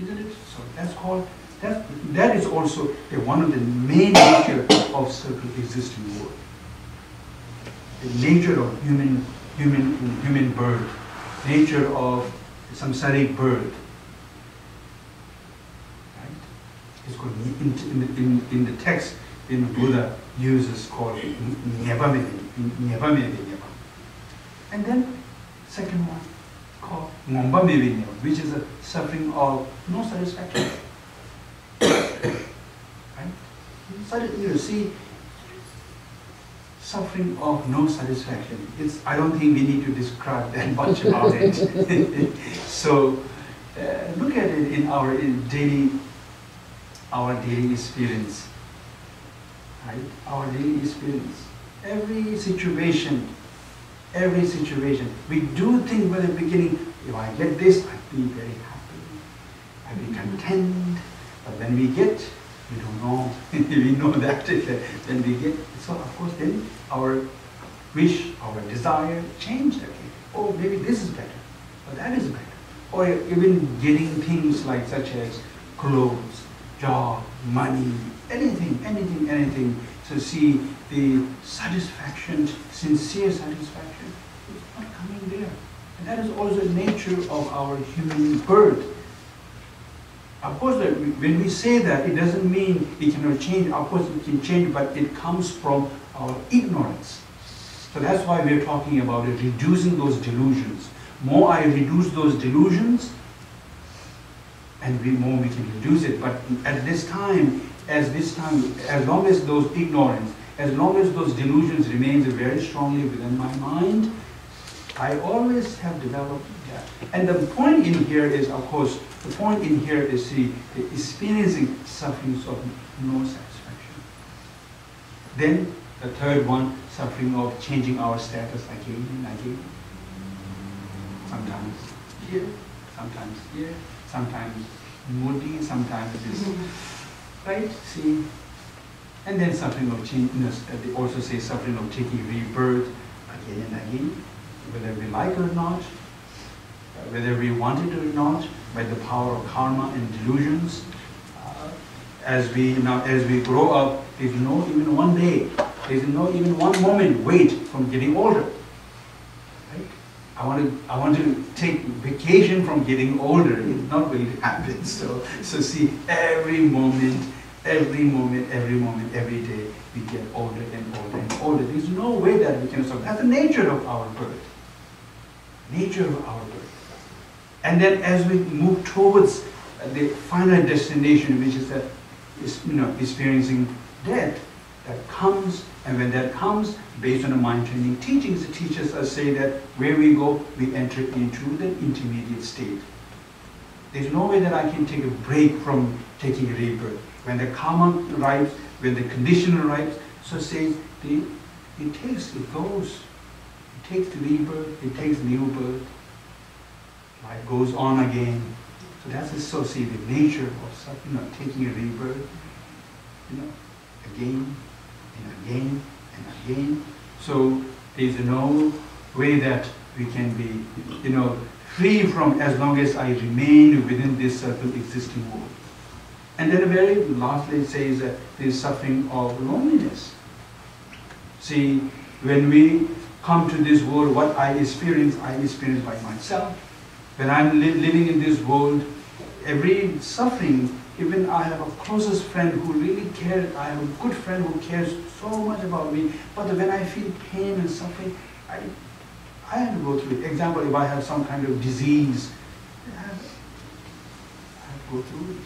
Isn't it? So that's called, that is also one of the main nature of circle existing world. The nature of human birth, nature of samsaric birth. It's called, in the text, Buddha uses called nyeba. And then second one called ngomba mevi, which is a suffering of no satisfaction. Right? You see, suffering of no satisfaction. I don't think we need to describe that much about it. So look at it in our daily experience. Right? Our daily experience. Every situation, we do think at the beginning, if I get this, I'll be very happy, I'll be content. But when we get, we don't know. We know that when we get, so of course then our wish, our desire change again. Oh, maybe this is better, or that is better. Or even getting things like such as clothes, job, money, anything. So see, the satisfaction, sincere satisfaction is not coming there. And that is also the nature of our human birth. Of course, when we say that, it doesn't mean it cannot change. Of course, it can change, but it comes from our ignorance. So that's why we're talking about it, reducing those delusions. More I reduce those delusions, and more we can reduce it. But at this time, as long as those ignorance, as long as those delusions remain very strongly within my mind, I always have developed that. And the point in here is, of course, the experiencing sufferings of no satisfaction. Then the third one, suffering of changing our status again and again. Sometimes here, sometimes moody, sometimes this. Right? See? And then suffering of change, they also say suffering of taking rebirth again and again, whether we like it or not, whether we want it or not, by the power of karma and delusions. As we grow up, there's no even one day, there's no even one moment wait from getting older. Right? I want to take vacation from getting older. It's not going to happen. So see, every moment, every day, we get older and older and older. There's no way that we can stop. That's the nature of our birth. And then as we move towards the final destination, which is that, experiencing death, that comes, and when that comes, based on the mind training teachings, the teachers say that where we go, we enter into the intermediate state. There's no way that I can take a break from taking rebirth. When the karma arrives, when the condition arrives, so says it goes. It takes the rebirth, it takes new birth. Life goes on again. So that's associated nature of taking a rebirth, again and again and again. So there's no way that we can be, free from, as long as I remain within this circle existing world. And then very lastly it says that there's suffering of loneliness. See, when we come to this world, what I experience by myself. When I'm living in this world, every suffering, even I have a closest friend who really cares, I have a good friend who cares so much about me, but when I feel pain and suffering, I have to go through it. Example, if I have some kind of disease, I have to go through it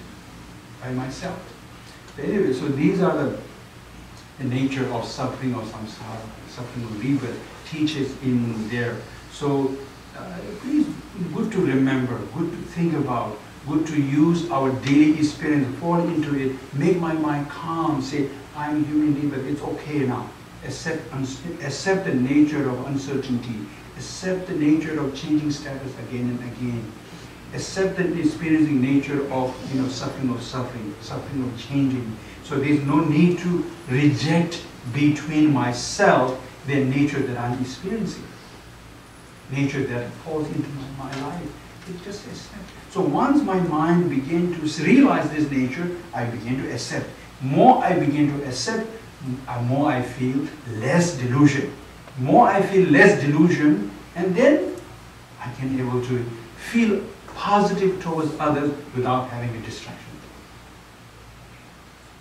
by myself. But anyway, so these are the nature of suffering or samsara, suffering of rebirth, teaches in there. So please, good to remember, good to think about, good to use our daily experience, fall into it, make my mind calm, say, I'm a human being, but it's okay now. Accept the nature of uncertainty, accept the nature of changing status again and again, accept the experiencing nature of suffering of changing. So there's no need to reject between myself the nature that I'm experiencing. Nature that falls into my life. It's just accept. So once my mind begin to realize this nature, I begin to accept. More I begin to accept, more I feel less delusion. More I feel less delusion, and then I can be able to feel positive towards others without having a distraction.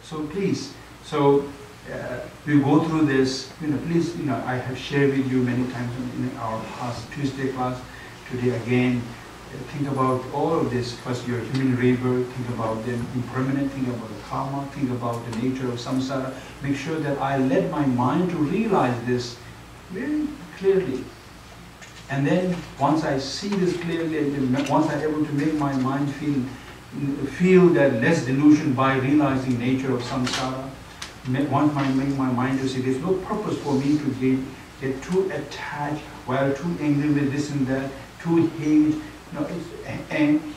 So please, we go through this, please, I have shared with you many times in our past Tuesday class. Today again, think about all of this. First, your human rebirth, think about the impermanent, think about the karma, think about the nature of samsara. Make sure that I let my mind to realize this very clearly. And then once I see this clearly, once I'm able to make my mind feel that less delusion by realizing nature of samsara, once I make my mind to see there's no purpose for me to get too attached, while too angry with this and that, too hate,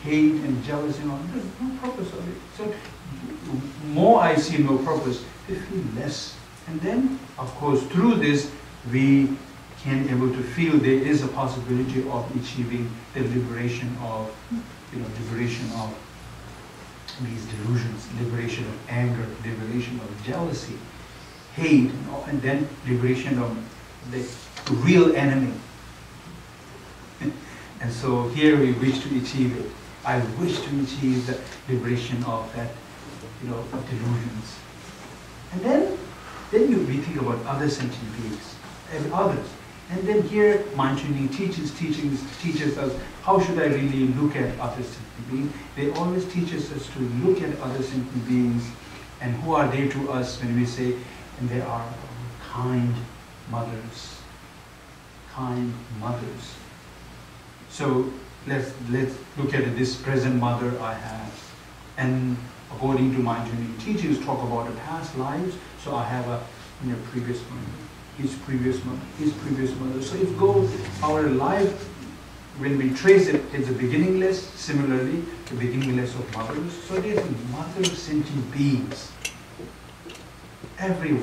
hate and jealous, there's no purpose of it. So more I see no purpose, I feel less. And then, of course, through this, we can able to feel there is a possibility of achieving the liberation of, liberation of these delusions, liberation of anger, liberation of jealousy, hate, and then liberation of the real enemy. And so here we wish to achieve it. I wish to achieve the liberation of that, of delusions. And then we think about other sentient beings and others. And then here, mind training teaches us how should I really look at other sentient beings. They always teach us to look at other sentient beings, and who are they to us when we say, and they are kind mothers. Kind mothers. So let's look at this present mother I have. And according to mind training teachings, talk about the past lives. So I have a previous mother, his previous mother, his previous mother. So if our life, when we trace it, it's a beginningless. Similarly, the beginningless of mothers. So there's mother sentient beings. Every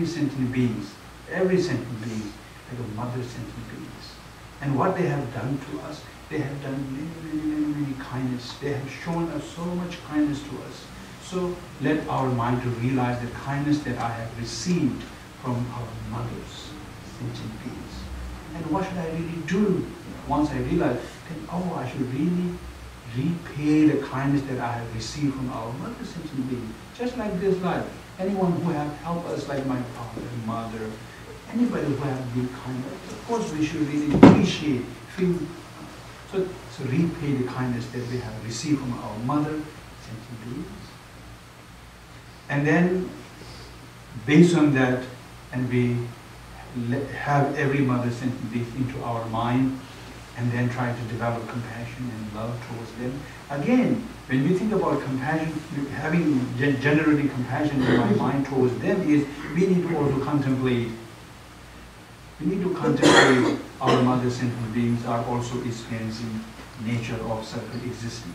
sentient beings, every sentient being, like a mother sentient beings. And what they have done to us, they have done many kindness. They have shown us so much kindness to us. So let our mind to realize the kindness that I have received from our mothers, sentient beings. And what should I really do? Once I realize, then I should really repay the kindness that I have received from our mother sentient beings. Just like this life. Anyone who have helped us, like my father, mother, anybody who have been kind, of course we should really appreciate, feel, so repay the kindness that we have received from our mother sentient beings. And then, based on that, and we have every mother sentient being into our mind, and then try to develop compassion and love towards them. Again, when we think about compassion, having generating compassion in my mind towards them is, we need to also contemplate. We need to contemplate our mother sentient beings are also experiencing nature of self-existing.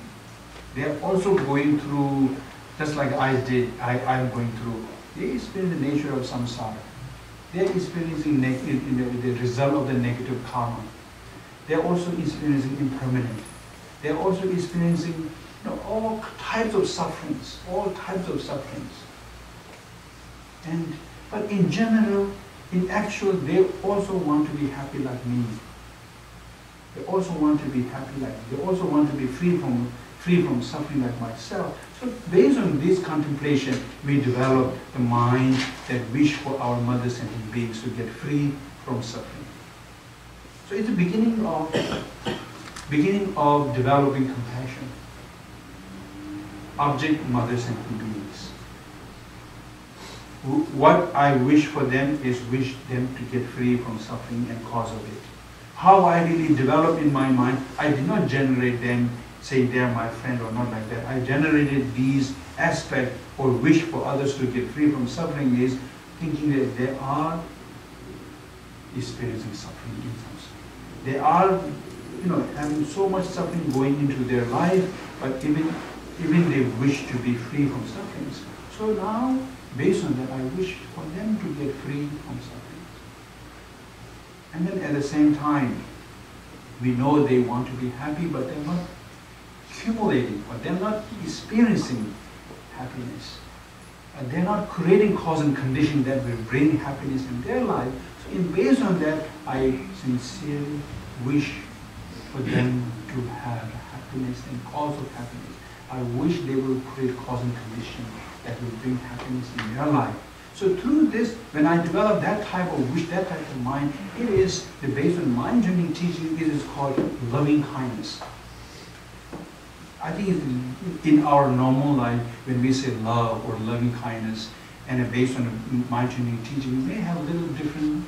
They are also going through, just like I did, I'm going through, they experience the nature of samsara. They are experiencing the result of the negative karma. They are also experiencing impermanent. They are also experiencing all types of sufferings, But in general, in actual, they also want to be happy like me. They also want to be happy like me. They also want to be free from suffering like myself. So based on this contemplation, we develop the mind that wish for our mother sentient beings to get free from suffering. So it's the beginning of developing compassion. Object, mother sentient beings. What I wish for them is wish them to get free from suffering and cause of it. How I really develop in my mind, I did not generate them saying they're my friend or not like that. I generated these aspects or wish for others to get free from suffering is thinking that they are experiencing suffering in some sense. They are, having so much suffering going into their life, but even they wish to be free from suffering. So now, based on that, I wish for them to get free from suffering. And then at the same time, we know they want to be happy, but they're not accumulating, or they're not experiencing happiness. They're not creating cause and condition that will bring happiness in their life. So based on that, I sincerely wish for them to have happiness and cause of happiness. I wish they will create cause and condition that will bring happiness in their life. So through this, when I develop that type of wish, that type of mind, it is based on mind journey teaching. It is called loving kindness. I think in our normal life, when we say love or loving kindness, and based on the mind journey teaching, we may have a little different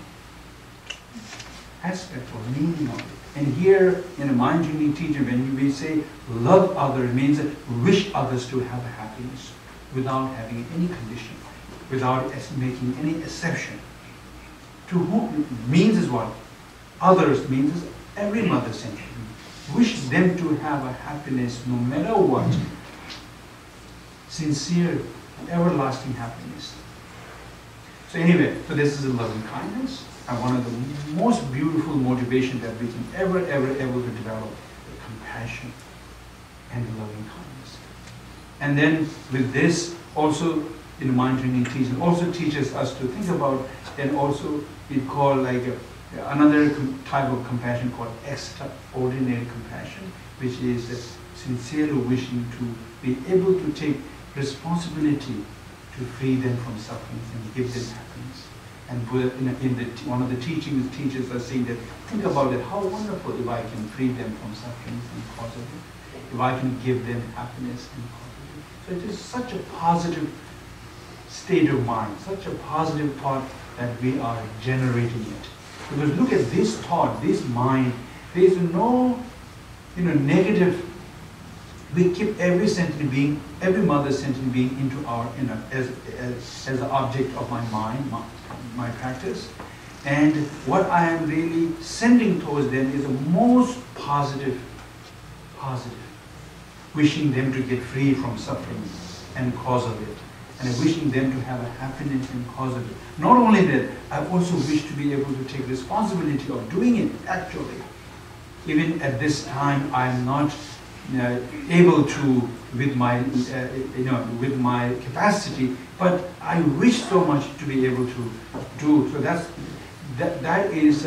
aspect or meaning of it. And here in a mind journey teaching, when we say love others, it means that wish others to have happiness without having any condition, without making any exception. To whom means is what? Others means is every mother sentient. Wish them to have a happiness no matter what. Sincere, everlasting happiness. So anyway, so this is a loving kindness, and one of the most beautiful motivations that we can ever to develop, the compassion and the loving kindness. And then with this, also in mind training teaching, also teaches us to think about, and also we call like another type of compassion called extraordinary compassion, which is sincerely wishing to be able to take responsibility to free them from sufferings and give them happiness. And one of the teachers are saying that, think about it, how wonderful if I can free them from sufferings and cause of it, if I can give them happiness and cause of it. So it is such a positive state of mind, such a positive thought that we are generating it. Because look at this thought, this mind, there is no negative. We keep every sentient being, every mother sentient being into our, as the object of my mind, my practice. And what I am really sending towards them is the most positive, wishing them to get free from suffering and cause of it. And wishing them to have a happiness and cause of it. Not only that, I also wish to be able to take responsibility of doing it actually. Even at this time, I am not able to, with my capacity, but I wish so much to be able to do. So that is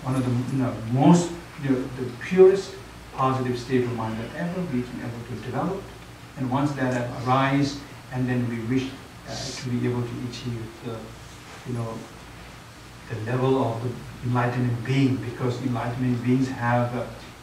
one of the most the purest positive state of mind that ever we can able to develop. And once that arises, and then we wish to be able to achieve the level of the enlightenment being, because enlightenment beings have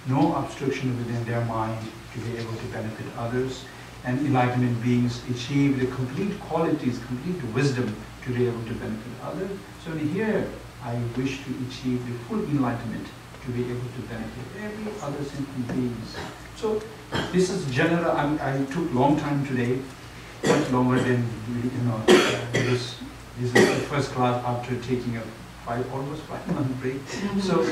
no obstruction within their mind to be able to benefit others, and enlightenment beings achieve the complete qualities, complete wisdom to be able to benefit others. So in here, I wish to achieve the full enlightenment to be able to benefit every other sentient beings. So this is general. I took long time today, much longer than this is the first class after taking a almost 5 month break. So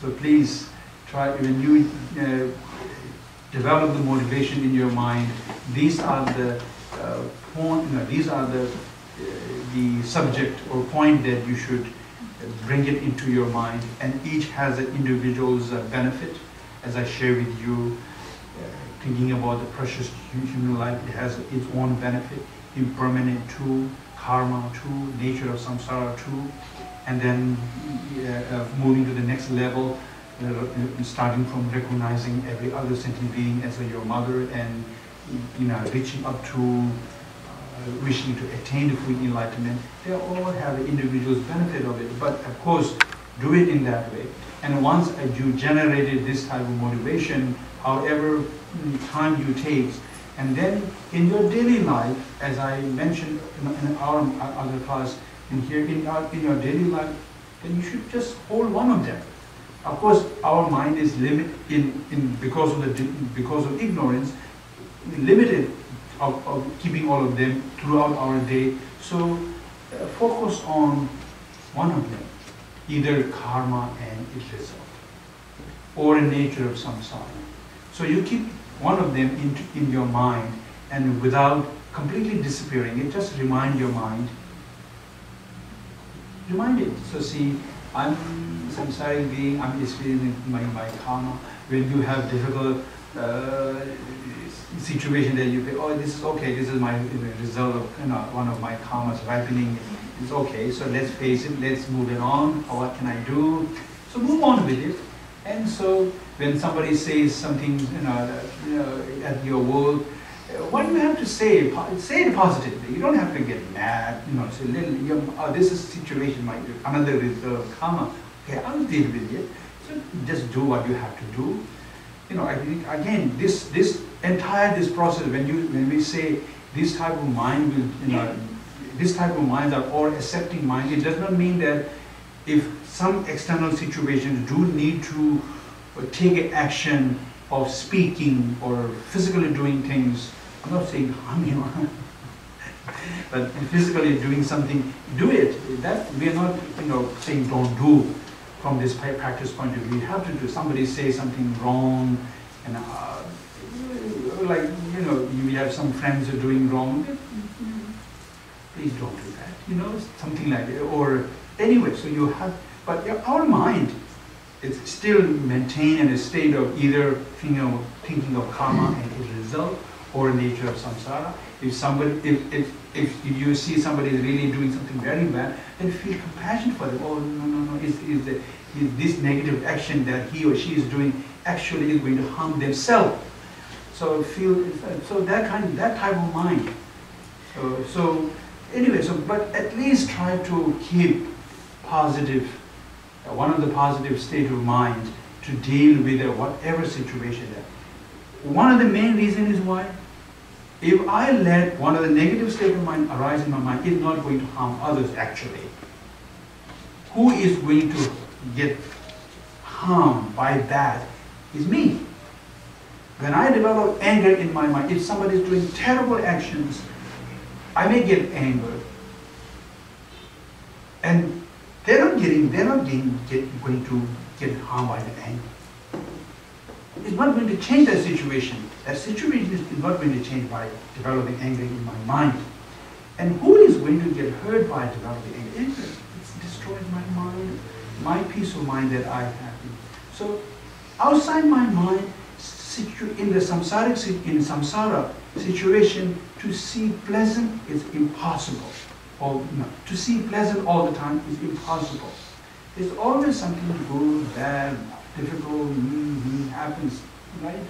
so please try when you develop the motivation in your mind. These are the these are the subject or point that you should bring it into your mind, and each has an individual's benefit. As I share with you, thinking about the precious human life, it has its own benefit, impermanent too, karma too, nature of samsara too, and then moving to the next level, starting from recognizing every other sentient being as your mother, and reaching up to wishing to attain the full enlightenment. They all have the individual's benefit of it, but of course do it in that way. And once you generated this type of motivation, however time you take, and then in your daily life, as I mentioned in our other class, in your daily life, then you should just hold one of them. Of course, our mind is limited because of ignorance, limited of keeping all of them throughout our day. So focus on one of them, either karma and its result, or a nature of samsara. So you keep one of them in your mind, and without completely disappearing it, just remind your mind. Remind it. So see, I'm samsaric being, I'm experiencing my karma. When you have difficult situation that you say, oh, this is okay, this is my result of one of my karmas ripening. It's okay, so let's face it, let's move it on. What can I do? So move on with it. And so when somebody says something, at your work, what do you have to say? Say it positively. You don't have to get mad. Say, this is situation, another is karma. Okay, I'll deal with it. So just do what you have to do. I think again, this process, when we say this type of mind will, this type of minds are all accepting mind, it does not mean that if some external situations do need to take action of speaking or physically doing things, I'm not saying harm you, but physically doing something, do it. That we are not, saying don't do. From this practice point of view, you have to do. Somebody say something wrong, and you have some friends who are doing wrong. Please don't do that. Something like that. Or anyway, so you have. But our mind is still maintained in a state of either thinking of karma and its result, or nature of samsara. If you see somebody is really doing something very bad, then feel compassion for them. Oh, no, is this negative action that he or she is doing actually is going to harm themselves. So that type of mind. But at least try to keep positive, one of the positive state of mind to deal with whatever situation. One of the main reasons is why, if I let one of the negative state of mind arise in my mind, it's not going to harm others actually. Who is going to get harmed by that is me. When I develop anger in my mind, if somebody is doing terrible actions, I may get angry. And they're not going to get harmed by the anger. It's not going to change that situation. That situation is not going to change by developing anger in my mind. And who is going to get hurt by developing anger? It destroys my mind, my peace of mind that I have. So outside my mind, in the samsara situation, to see pleasant is impossible. Or no, to see pleasant all the time is impossible. There's always something good, bad, difficult, happens, right?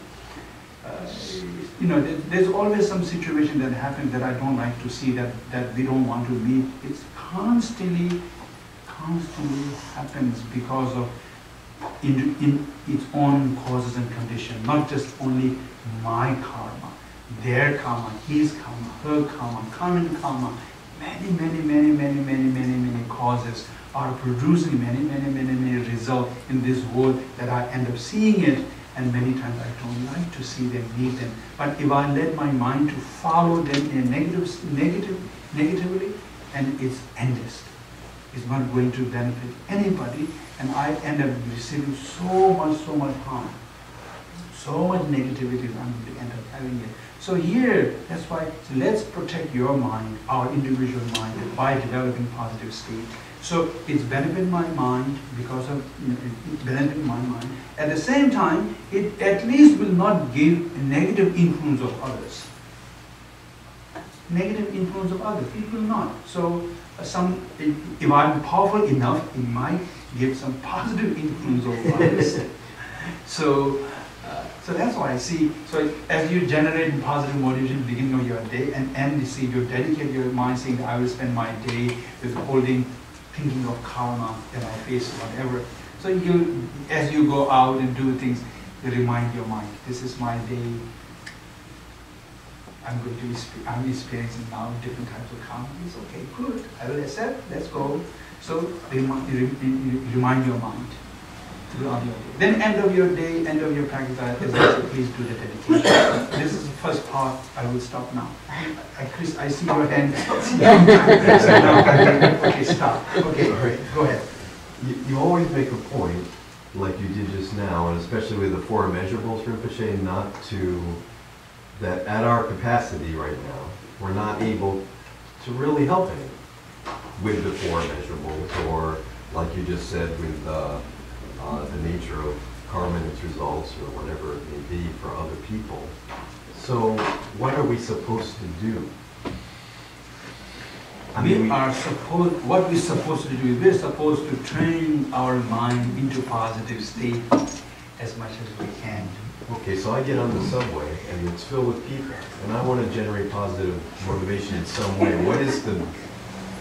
There's always some situation that happens that I don't like to see, that we don't want to meet. It's constantly happens because of in its own causes and conditions, not just only my karma, their karma, his karma, her karma, common karma. Many causes are producing many results in this world that I end up seeing it, and many times I don't like to see them, meet them. But if I let my mind to follow them in negatively, and it's endless. It's not going to benefit anybody, and I end up receiving so much harm. So much negativity I'm going to end up having it. So here, that's why, let's protect your mind, our individual mind, by developing positive state. So it's benefit my mind because of it benefit my mind. At the same time, it at least will not give a negative influence of others. Negative influence of others, it will not. So if I'm powerful enough, it might give some positive influence over others. So that's why I see. So as you generate positive motivation beginning of your day, and end, you see, you dedicate your mind saying, I will spend my day with thinking of karma that I face, whatever. So as you go out and do things, you remind your mind, this is my day. I'm experiencing now different types of karma. It's okay, good. I will accept. Let's go. So remind your mind throughout your day. Then end of your day, end of your practice, please do the dedication. This is the first part. I will stop now. Chris, I see your hand. Okay, stop. Okay, great. Go ahead. You always make a point, like you did just now, and especially with the four immeasurables, Rinpoche, not to, that at our capacity right now, we're not able to really help anyone with the four immeasurables, or like you just said, with the nature of karma and its results, or whatever it may be for other people. So what are we supposed to do? What we're supposed to do is we're supposed to train our mind into positive state as much as we can. Okay, so I get on the subway and it's filled with people, and I want to generate positive motivation in some way. What is the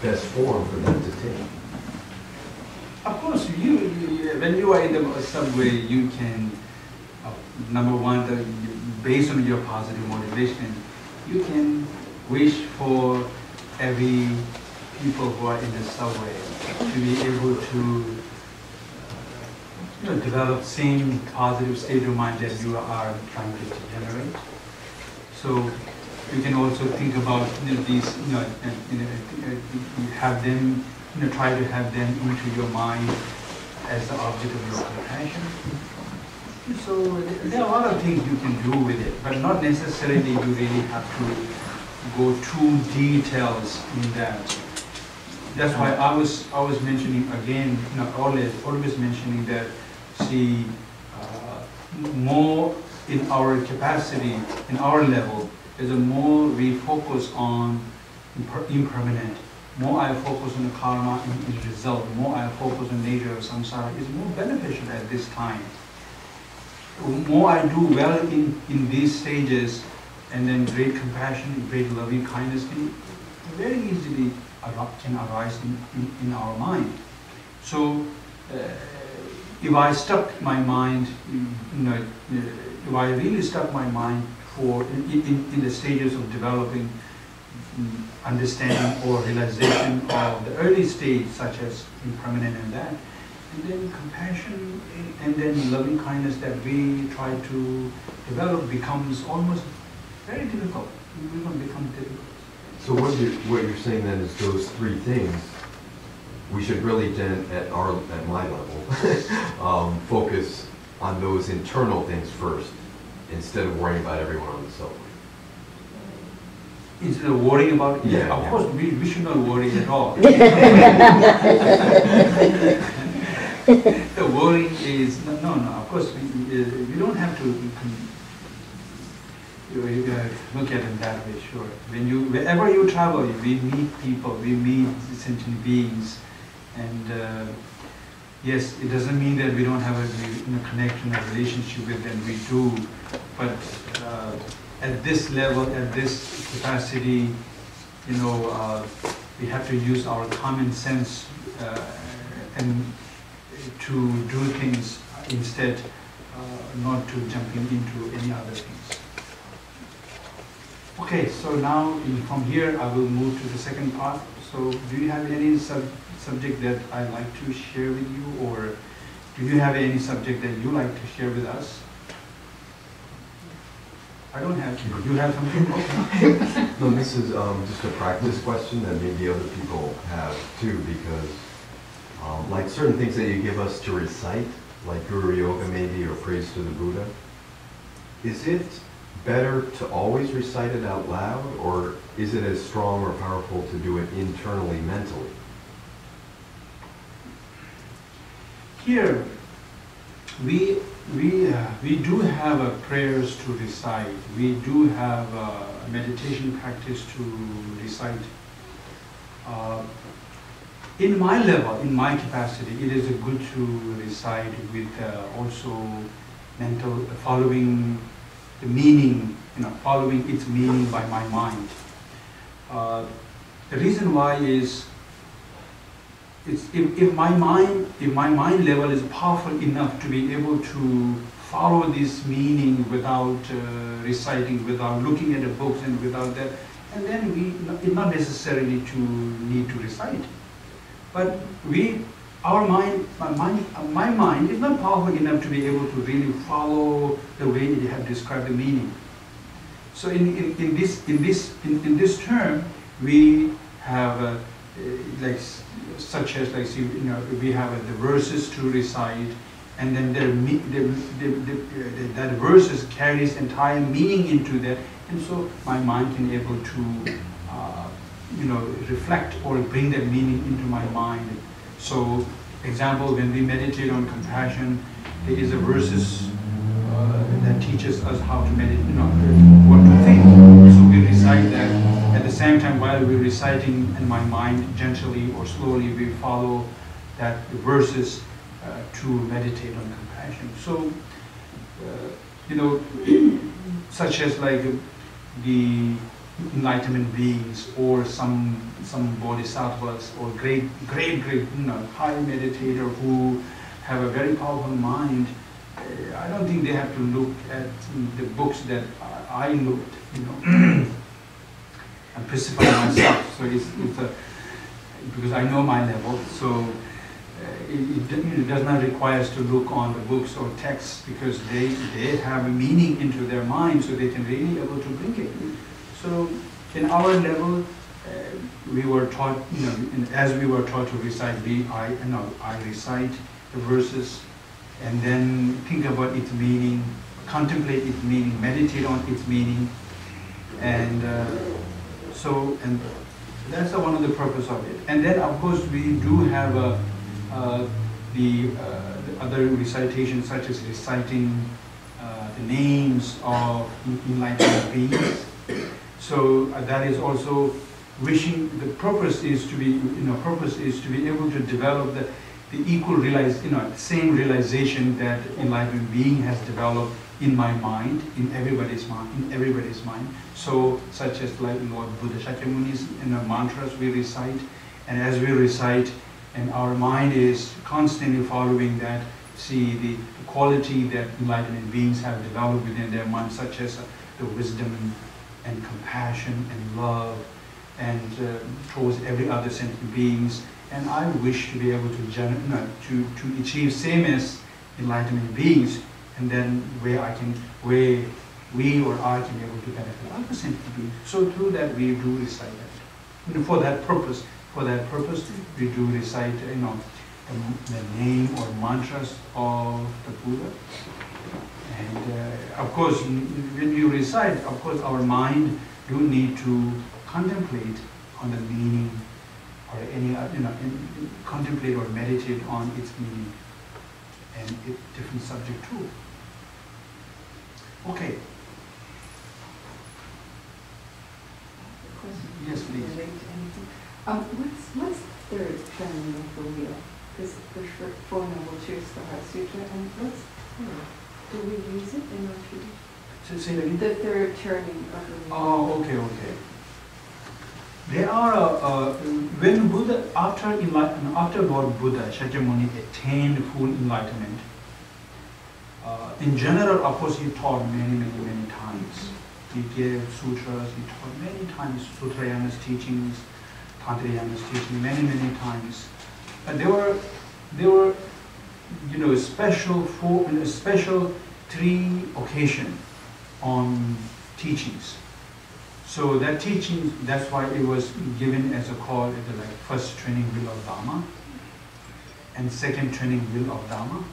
best form for them to take? Of course, when you are in the subway, you can, number one, based on your positive motivation, you can wish for every people who are in the subway to be able to develop same positive state of mind that you are trying to generate. So you can also think about these, have them, try to have them into your mind as the object of your compassion. So there are a lot of things you can do with it, but not necessarily you really have to go too details in that. That's why I was mentioning again, always mentioning that, see, more in our capacity, in our level, is the more we focus on impermanent, more I focus on the karma and its result, more I focus on nature of samsara, is more beneficial at this time. The more I do well in these stages, and then great compassion, great loving kindness can very easily arise in our mind. So if I stuck my mind, if I really stuck my mind in the stages of developing understanding or realization of the early stage, such as impermanent and that, and then compassion and then loving kindness that we try to develop becomes almost very difficult. It will become difficult. So what you're saying then is those three things, we should really then, at my level, focus on those internal things first, instead of worrying about everyone on the subway. Instead of worrying about it, yeah, of course we should not worry at all. The worrying is no. Of course we don't have to look at it that way. Sure, wherever you travel, we meet people, we meet sentient beings, and yes, it doesn't mean that we don't have a connection, a relationship with them. We do, but at this level, at this capacity, we have to use our common sense and to do things instead, not to jumping into any other things. Okay, so now from here I will move to the second part. So do you have any subject that I'd like to share with you, or do you have any subject that you like to share with us? I don't have to. You have something? Okay. No, this is just a practice question that maybe other people have too, because like certain things that you give us to recite, like Guru Yoga maybe, or praise to the Buddha, is it better to always recite it out loud, or is it as strong or powerful to do it internally, mentally? Here, we do have prayers to recite. We do have meditation practice to recite. In my level, in my capacity, it is good to recite with also mental, following the meaning, following its meaning by my mind. The reason why is, if my mind level is powerful enough to be able to follow this meaning without reciting, without looking at the books and without that, and then it's not necessarily to need to recite. But my mind is not powerful enough to be able to really follow the way it has described the meaning. So in this term, we have such as we have the verses to recite, and then that verses carries entire meaning into that, and so my mind can able to reflect or bring that meaning into my mind. So, example, when we meditate on compassion, there is a verses that teaches us how to meditate, what to think. So we recite that. At the same time, while we're reciting, in my mind, gently or slowly, we follow that verses to meditate on compassion. So you know, such as like the enlightenment beings or some bodhisattvas or great, you know, high meditator who have a very powerful mind. I don't think they have to look at the books that I looked, you know, and specify myself. So it's because I know my level, so it does not require us to look on the books or texts, because they have a meaning into their mind, so they can really able to bring it. So in our level, we were taught, you know, as we were taught to recite, I recite the verses, and then think about its meaning, contemplate its meaning, meditate on its meaning, and and that's one of the purpose of it. And then of course we do have the other recitations, such as reciting the names of enlightened beings. So that is also wishing. The purpose is to be, able to develop the equal same realization that enlightened being has developed in my mind, in everybody's mind. So, such as like Lord Buddha Shakyamuni's mantras we recite, and as we recite, and our mind is constantly following that, see the quality that enlightened beings have developed within their mind, such as the wisdom and compassion and love, and towards every other sentient beings. And I wish to be able to achieve same as enlightenment beings, and then where we or I can be able to benefit other sentient beings. So through that we do recite that. And for that purpose, we do recite, the name or mantras of the Buddha. And of course, when you recite, of course, our mind do need to contemplate on the meaning, or contemplate or meditate on its meaning and its different subject too. Okay. Yes, please. What's the third turning of the wheel? Because the Four Noble Truths, the Heart Sutra, and what's third? Do we use it in our tradition? Say that again? The third turning of the wheel. Oh, okay. There are when Buddha, after Lord Buddha Shakyamuni attained full enlightenment. In general, of course, he taught many times. He gave sutras. He taught many times Sutrayana's teachings, Tantrayana's teaching, many times. But there were special 3 occasions on teachings. So that teaching, that's why it was given as a call, like first training wheel of Dharma, and second training wheel of Dharma,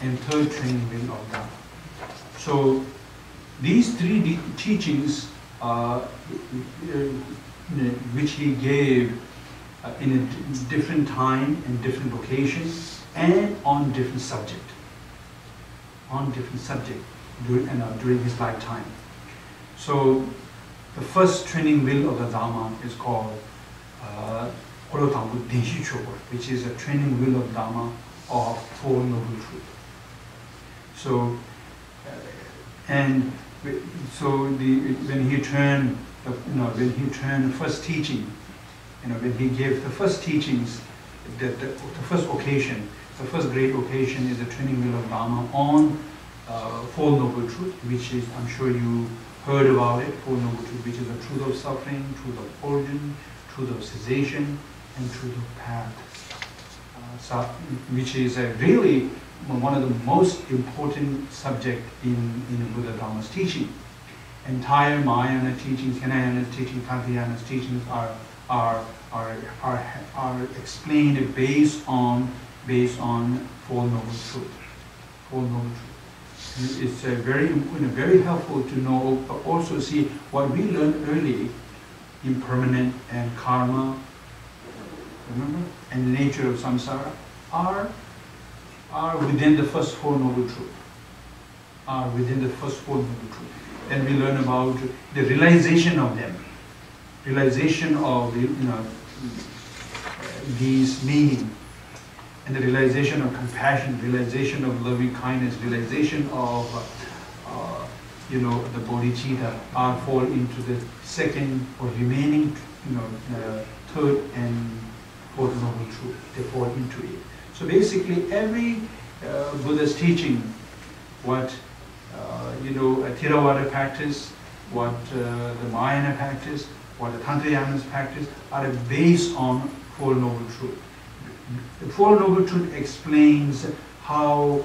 and third training wheel of Dharma. So these 3 teachings, which he gave in a different time and different locations, and on different subject, during his lifetime. So the first training wheel of the Dharma is called which is a training wheel of Dharma of Four Noble Truths. So, when he turned the first teaching, when he gave the first teachings, the first occasion, the first great occasion is the training wheel of Dharma on Four Noble Truths, which is, I'm sure you heard about it, Four Noble Truths, which is the truth of suffering, truth of origin, truth of cessation, and truth of path, which is really one of the most important subject in Buddha Dharma's teaching. Entire Mahayana teachings, Hinayana's teachings, Tantrayana's teachings are explained based on Four Noble Truths. Four Noble Truths. It's very helpful to know, but also see what we learned early, impermanent and karma, remember, and the nature of samsara are within the first Four Noble Truths. Then we learn about the realization of them, realization of these meaning, and the realization of compassion, realization of loving kindness, realization of the bodhicitta fall into the second or remaining third and fourth noble truth. They fall into it. So basically every Buddha's teaching, what a Theravada practice, what the Mahayana practice, what the Tantrayanas practice are based on Four Noble Truth. The Four Noble Truth explains how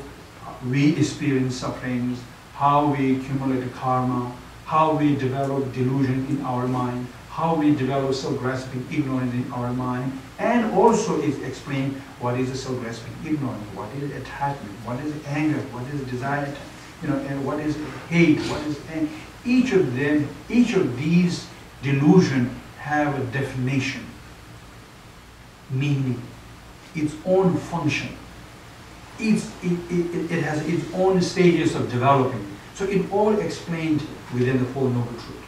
we experience sufferings, how we accumulate karma, how we develop delusion in our mind, how we develop self-grasping ignorance in our mind, and also it explains what is a self-grasping ignorance, what is attachment, what is anger, what is desire, and what is hate, what is anger. Each of them, each of these delusion have a definition, meaning, its own function. It has its own stages of developing. So it all explained within the Four Noble Truth.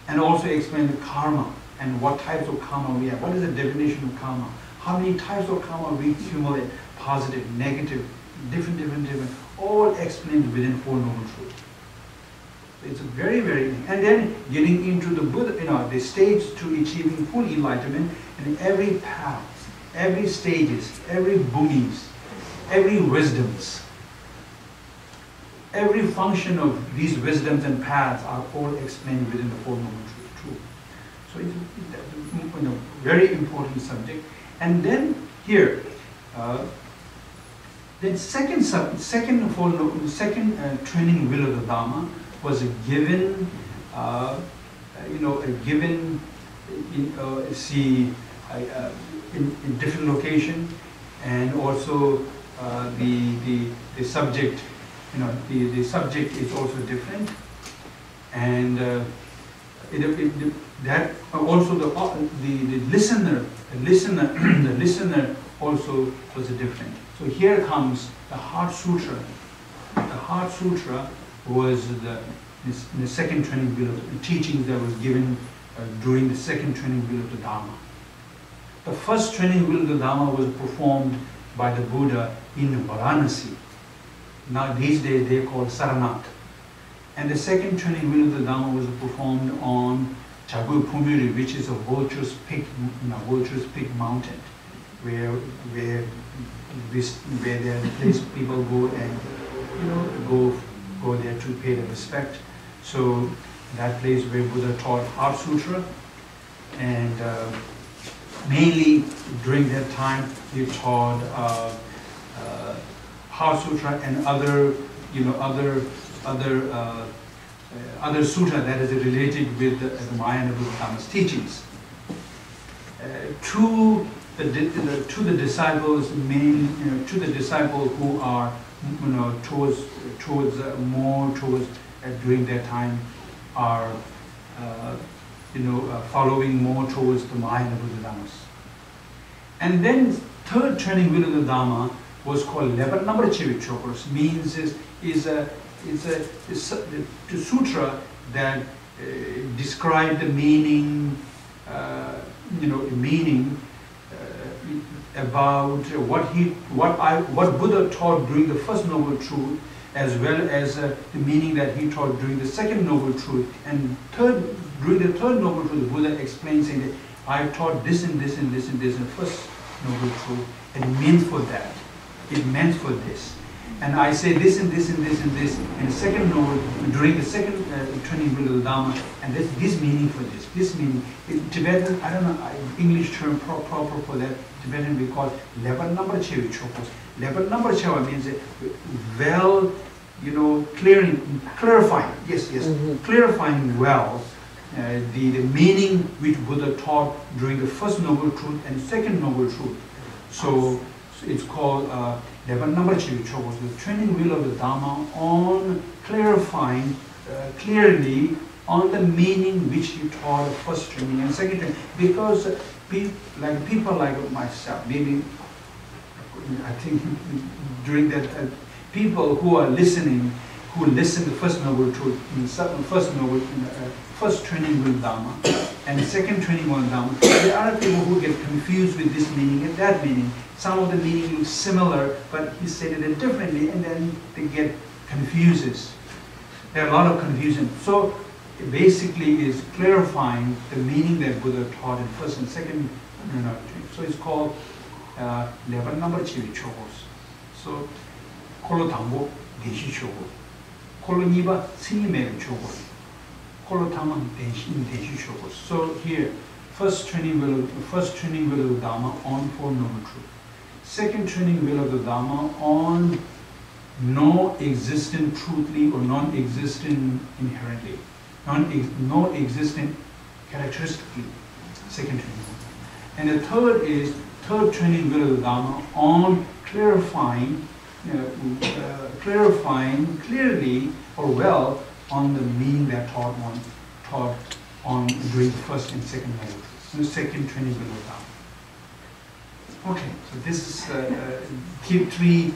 And also explain the karma and what types of karma we have. What is the definition of karma? How many types of karma we accumulate? Positive, negative, different, all explained within Four Noble Truth. So it's very, very, and then getting into the Buddha, the stage to achieving full enlightenment, and every path, every stages, every bhumis, every wisdoms, every function of these wisdoms and paths are all explained within the Four Noble Truth. So it's a very important subject. And then here, the second training wheel of the Dharma was given, in different location, and also the subject. The subject is also different, and that also the listener also was different. So here comes the Heart Sutra. The Heart Sutra was the second training wheel of the teachings that was given during the second training wheel of the Dharma. The first training wheel of the Dharma was performed by the Buddha in Varanasi. Now these days they are called Saranath. And the second training wheel of the Dharma was performed on Chagu Pumiri, which is a vulture's peak mountain, where there are place people go and go there to pay the respect. So that place where Buddha taught Heart Sutra, and mainly during that time he taught Heart Sutra and other sutra that is related with the Mahayana Buddha's teachings. To the disciples, to the disciples who are towards during that time are following more towards the Mahayana Buddha's. And then third training wheel of the Dharma was called Lebar Number Chokros, means is a sutra that describe the meaning, about what Buddha taught during the first noble truth, as well as the meaning that he taught during the second noble truth. And during the third noble truth, the Buddha explains, saying that I taught this and this and this and this in the first noble truth, and it means for that. It meant for this. And I say this and this and this and this in the second noble, during the second training wheel of the Dharma, and this meaning for this. This meaning, in Tibetan, I don't know, English term proper for that, Tibetan we call Lebar Number Chokros. Lebar Number Chewa means well, clarifying, yes, clarifying well the meaning which Buddha taught during the first noble truth and second noble truth. So it's called Lebar Number Chokros, the training wheel of the Dharma on clarifying clearly on the meaning which he taught the first training and second training. Because people like myself, maybe I think during that people who are listening, who listen to First Noble Truth, First Training Wheel Dharma, and Second Training Wheel Dharma. There are people who get confused with this meaning and that meaning. Some of the meaning looks similar, but he stated it differently, and then they get confuses. There are a lot of confusion. So it basically is clarifying the meaning that Buddha taught in first and second. So it's called level number 2 chogos. So kolo tango denshi chogo, kolo niba sinime chogo, kolo tama denshi chogos. So here, first training wheel of the Dharma on Four Noble Truth. Second training wheel of the Dharma on no existent truthly or non-existent inherently, no existent characteristically. Second training. And the third is third training wheel of the Dharma on clarifying clearly or well on the meaning that taught on during the first and second level. So the second training wheel of the Dharma. Okay, so this is three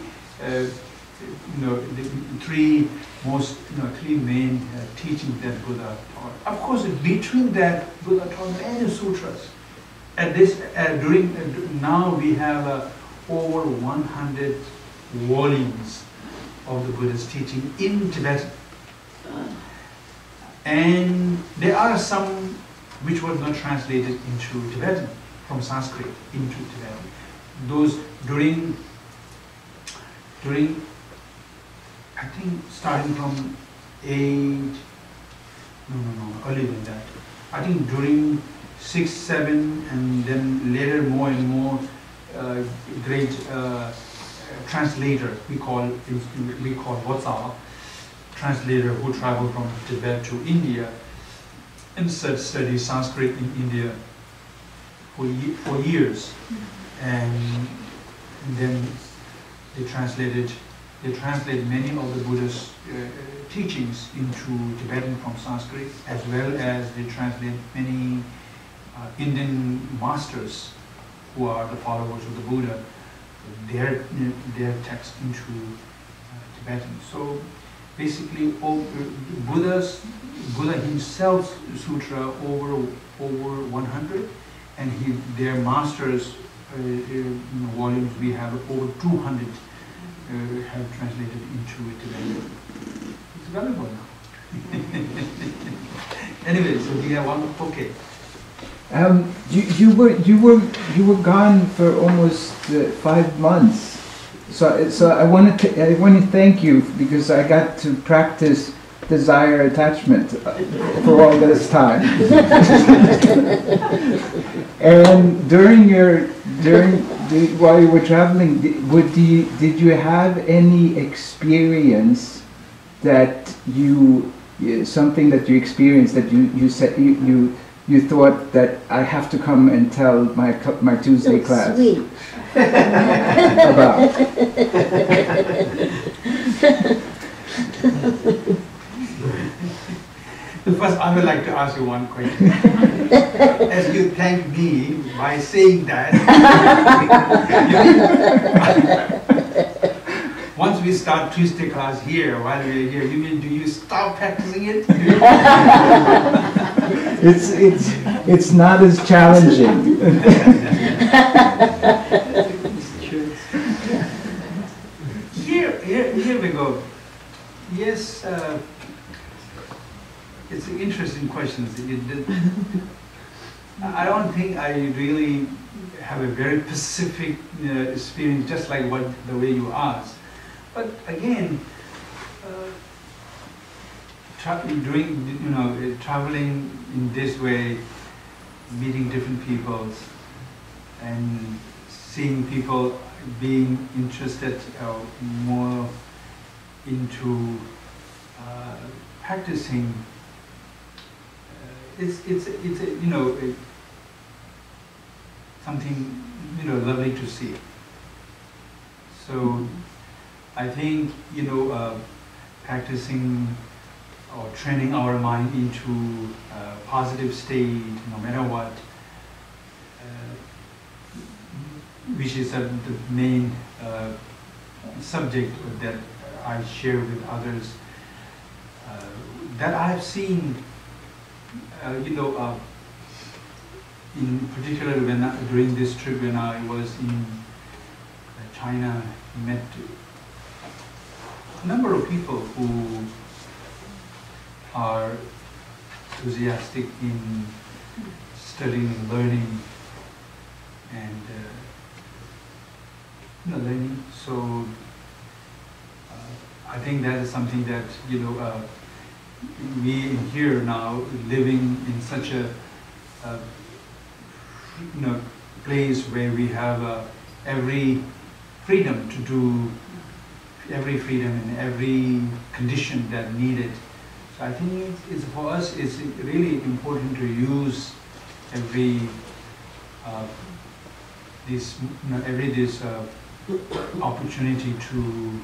three main teachings that Buddha taught. Of course, between that, Buddha taught many sutras. At this, now we have over 100 volumes of the Buddha's teaching in Tibetan, and there are some which were not translated into Tibetan from Sanskrit into Tibetan. Those during I think starting from earlier than that. I think during 6, 7, and then later more and more great translator we call Vatsala, translator who traveled from Tibet to India and studied Sanskrit in India for years, and then they translate many of the Buddha's teachings into Tibetan from Sanskrit, as well as they translate many Indian masters who are the followers of the Buddha, their text into Tibetan. So basically, Buddha himself's sutra over 100, and their masters volumes we have over 200 have translated into Tibetan. It's valuable now. Anyway, so we have one. Okay. You were gone for almost 5 months, so I want to thank you because I got to practice desire attachment for all this time. And while you were traveling, did you have any experience that something that you experienced that you said you thought that I have to come and tell my Tuesday class Sweet. about? First, I would like to ask you one question. As you thank me by saying that, once we start Tuesday class here, while we are here, you mean do you stop practicing it? It's not as challenging. Here we go. Yes, it's an interesting question. I don't think I really have a very specific experience, just like the way you asked. But again, traveling in this way, meeting different people, and seeing people being interested more into practicing. It's something lovely to see. So I think practicing or training our mind into a positive state, no matter what, which is the main subject that I share with others. that I have seen, in particular during this trip when I was in China, met a number of people who are enthusiastic in studying and learning and learning. So I think that is something that we in here now living in such a place where we have every freedom to do every freedom in every condition that needed. So I think it's for us it's really important to use every this opportunity to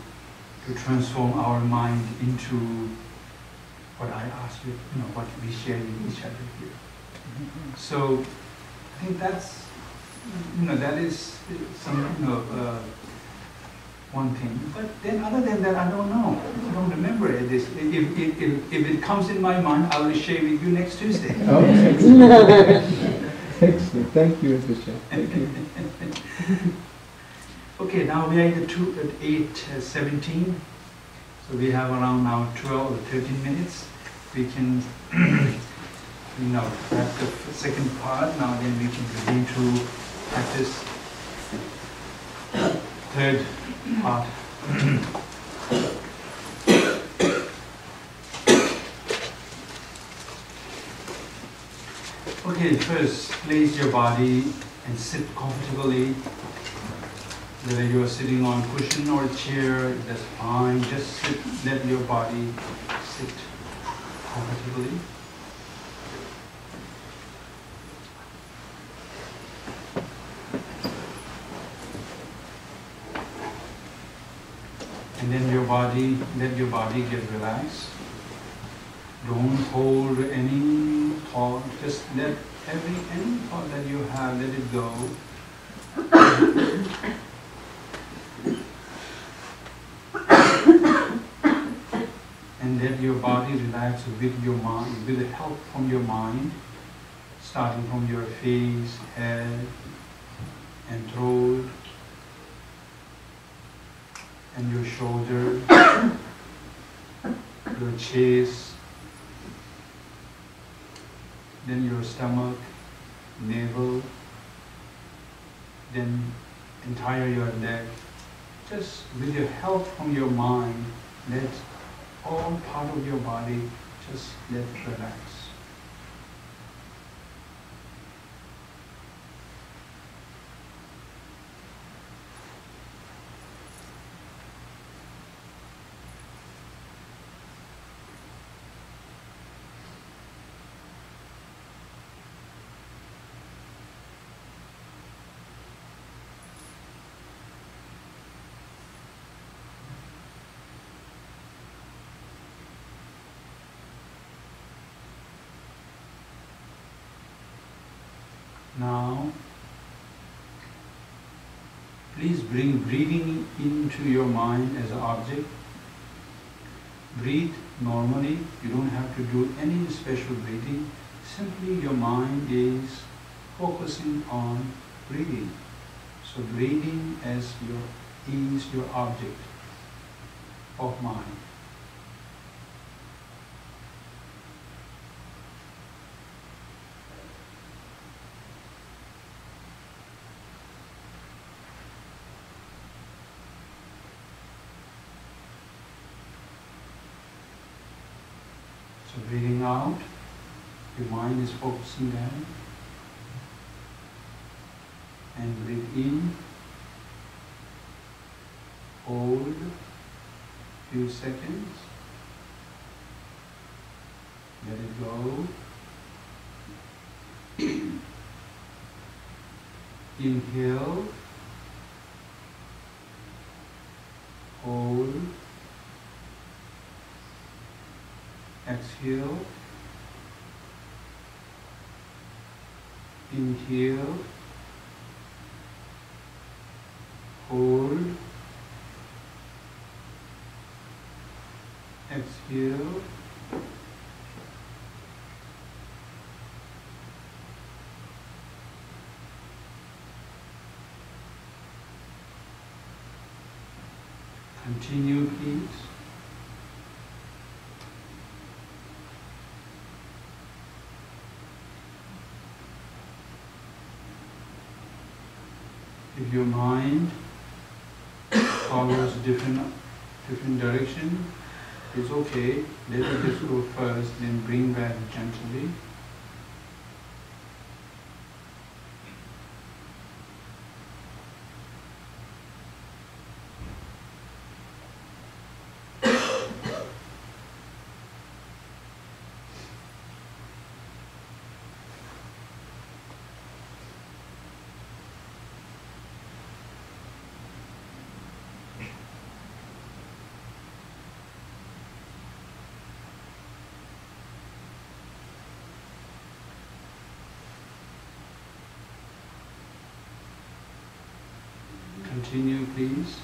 transform our mind into what I asked you, what we share with each other here. So I think that's that is some one thing. But then other than that, I don't know. I don't remember it. If it comes in my mind, I will share with you next Tuesday. Okay. Excellent. Excellent. Thank you, Rinpoche. Thank you. Okay, now we are at 8:17. So we have around now 12 or 13 minutes. We can have the second part. Now then we can begin to practice third part. Okay, first place your body and sit comfortably. Whether you are sitting on cushion or chair, that's fine. Just sit, let your body sit comfortably. And then let your body get relaxed. Don't hold any thought, just let any thought that you have, let it go. And let your body relax with your mind, with the help from your mind, starting from your face, head, and throat, and your shoulder, your chest, then your stomach, navel, then entire your leg. Just with your help from your mind, let all part of your body just let relax. Now, please bring breathing into your mind as an object. Breathe normally. You don't have to do any special breathing. Simply your mind is focusing on breathing. So breathing is your object of mind. So breathing out, your mind is focusing down, and breathe in, hold few seconds, let it go, inhale, hold, exhale, inhale, hold, exhale, Continue, please. If your mind follows different direction, it's okay. Let it just go first, then bring back gently. Continue, please.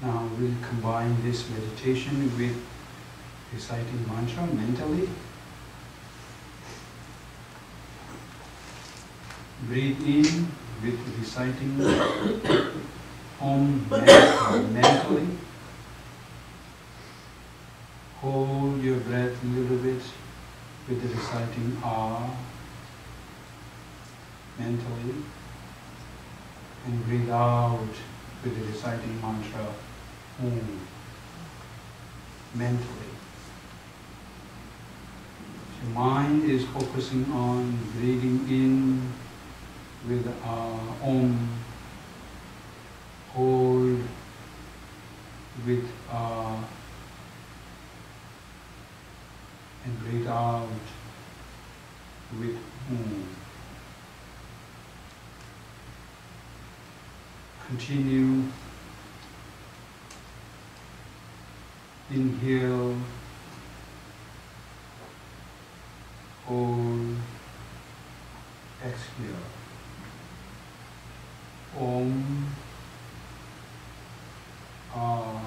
Now we'll combine this meditation with reciting mantra mentally. Breathe in with reciting Om mantra mentally. Hold your breath a little bit with the reciting Ah mentally. And breathe out with the reciting mantra Om mentally. Your mind is focusing on breathing in with Om, hold with and breathe out with Om. Continue. Inhale, hold, exhale. Om, Ah,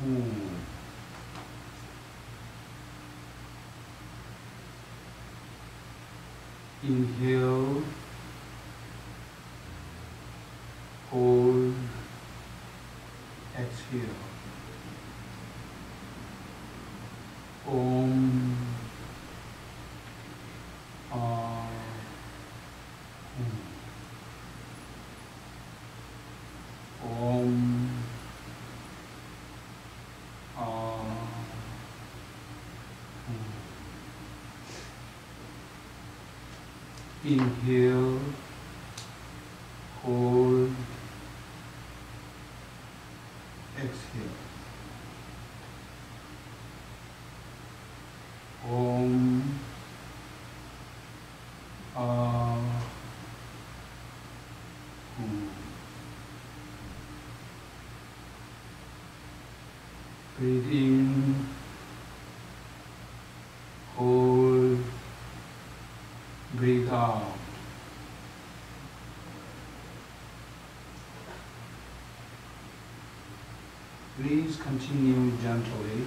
Om. Inhale, hold, exhale. Om. Om. Inhale, hold, exhale. Om. Breathe in, hold, breathe out. Please continue gently.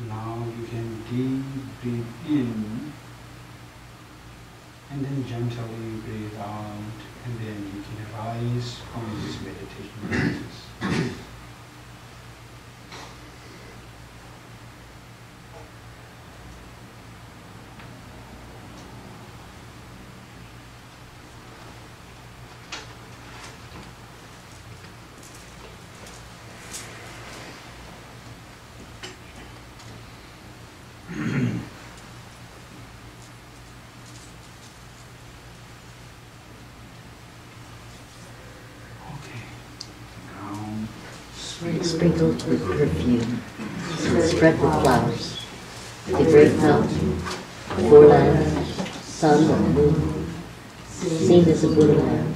Now you can deep breathe in and then gently breathe out, and then you can rise from this meditation practice. Sprinkled with perfume, spread with flowers, the great mountain, four lands, sun and moon, seen as a Buddha land,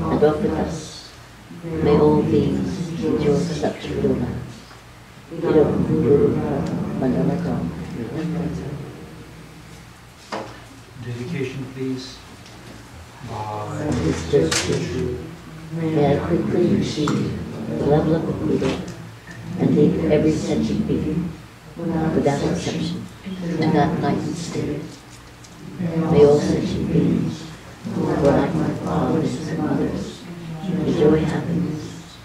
and off with us. May all beings enjoy such Buddha lands. Dedication, please. Bye. May I quickly achieve the level of the Buddha and leave every sentient being, without exception, to that enlightened state. May all sentient beings, like my fathers and mothers, enjoy happiness.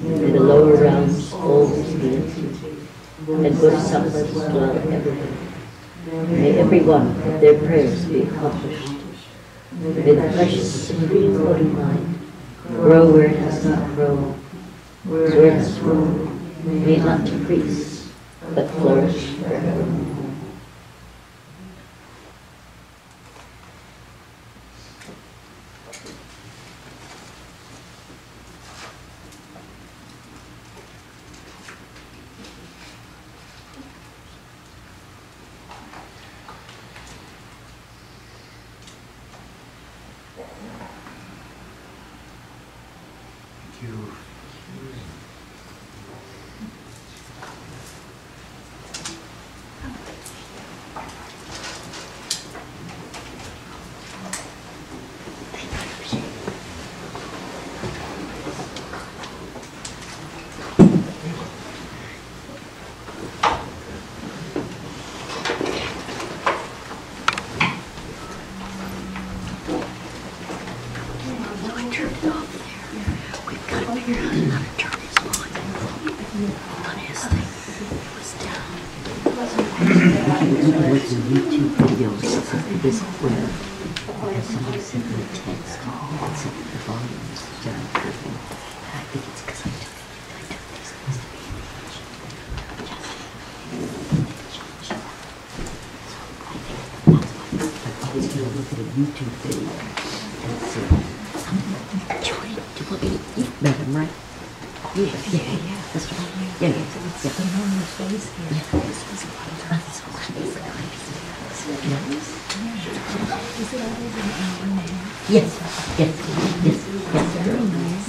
May the lower realms always be empty, and bodhisattvas dwell everywhere. May every one of their prayers be accomplished. May the precious supreme Buddha mind grow where it has not grown, where it has grown, may it not decrease, but flourish forevermore. Thank you. YouTube videos of this where somebody sent me a text and said the volume is down. I think it's because I took these things to be in the ancient. So I think that's why I always go look at a YouTube video and say, Joy, do you want me to eat? Met him, right? Yeah. That's right. Yeah. On your face here. Yeah. Is it always an hour and a half? Yes. Very nice.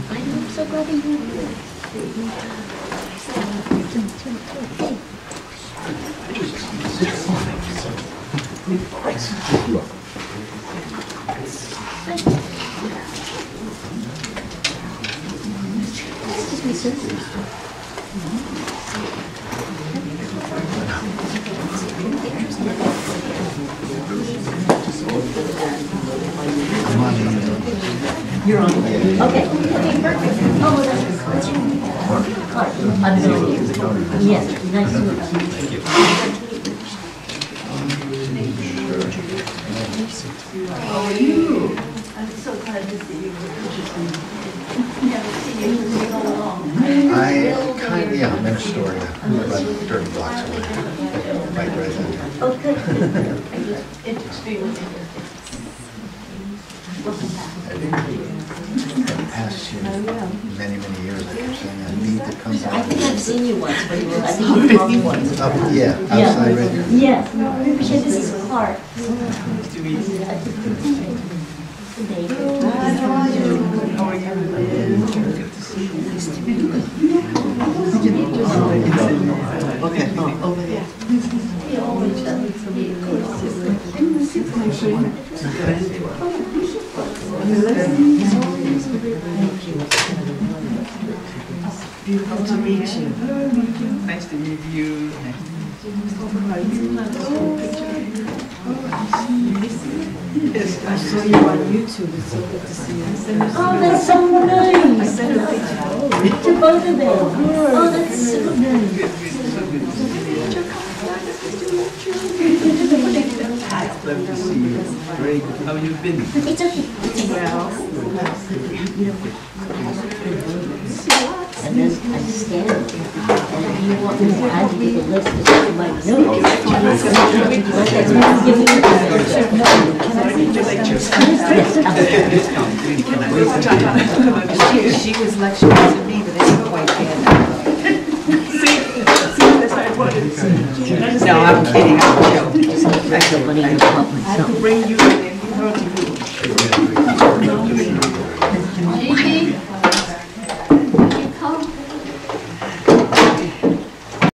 I know, I'm so glad you're here. You're on. Okay, perfect. Oh, that's I'm going. Yes, nice to meet you. How are you? I'm so glad to see you. Never seen you for so long. I'm in Astoria, about 30 blocks away. Bike ride in. Oh, good. Extremely good. Welcome back. For the past many years, I kept saying I need to come I back. think I've seen you once when you were, I think you called me once. Yeah, outside right here. Yes, Rinpoche, this is Clark. Nice to meet you. How are you? Good to see you. Nice to meet you. Okay, over there. We always have to be Beautiful to meet you. Nice to meet you. I saw you on YouTube, it's so good to see you. Oh, that's so nice. To both of them. Oh, that's so nice. Glad to see you. Great. How you been? It's okay. And then I scanned it. And if you want me to add you to the list of my notes, She was lecturing to me, but I didn't quite get that. No, I'm kidding, I'm joking. I could bring you in and you heard you. Gigi,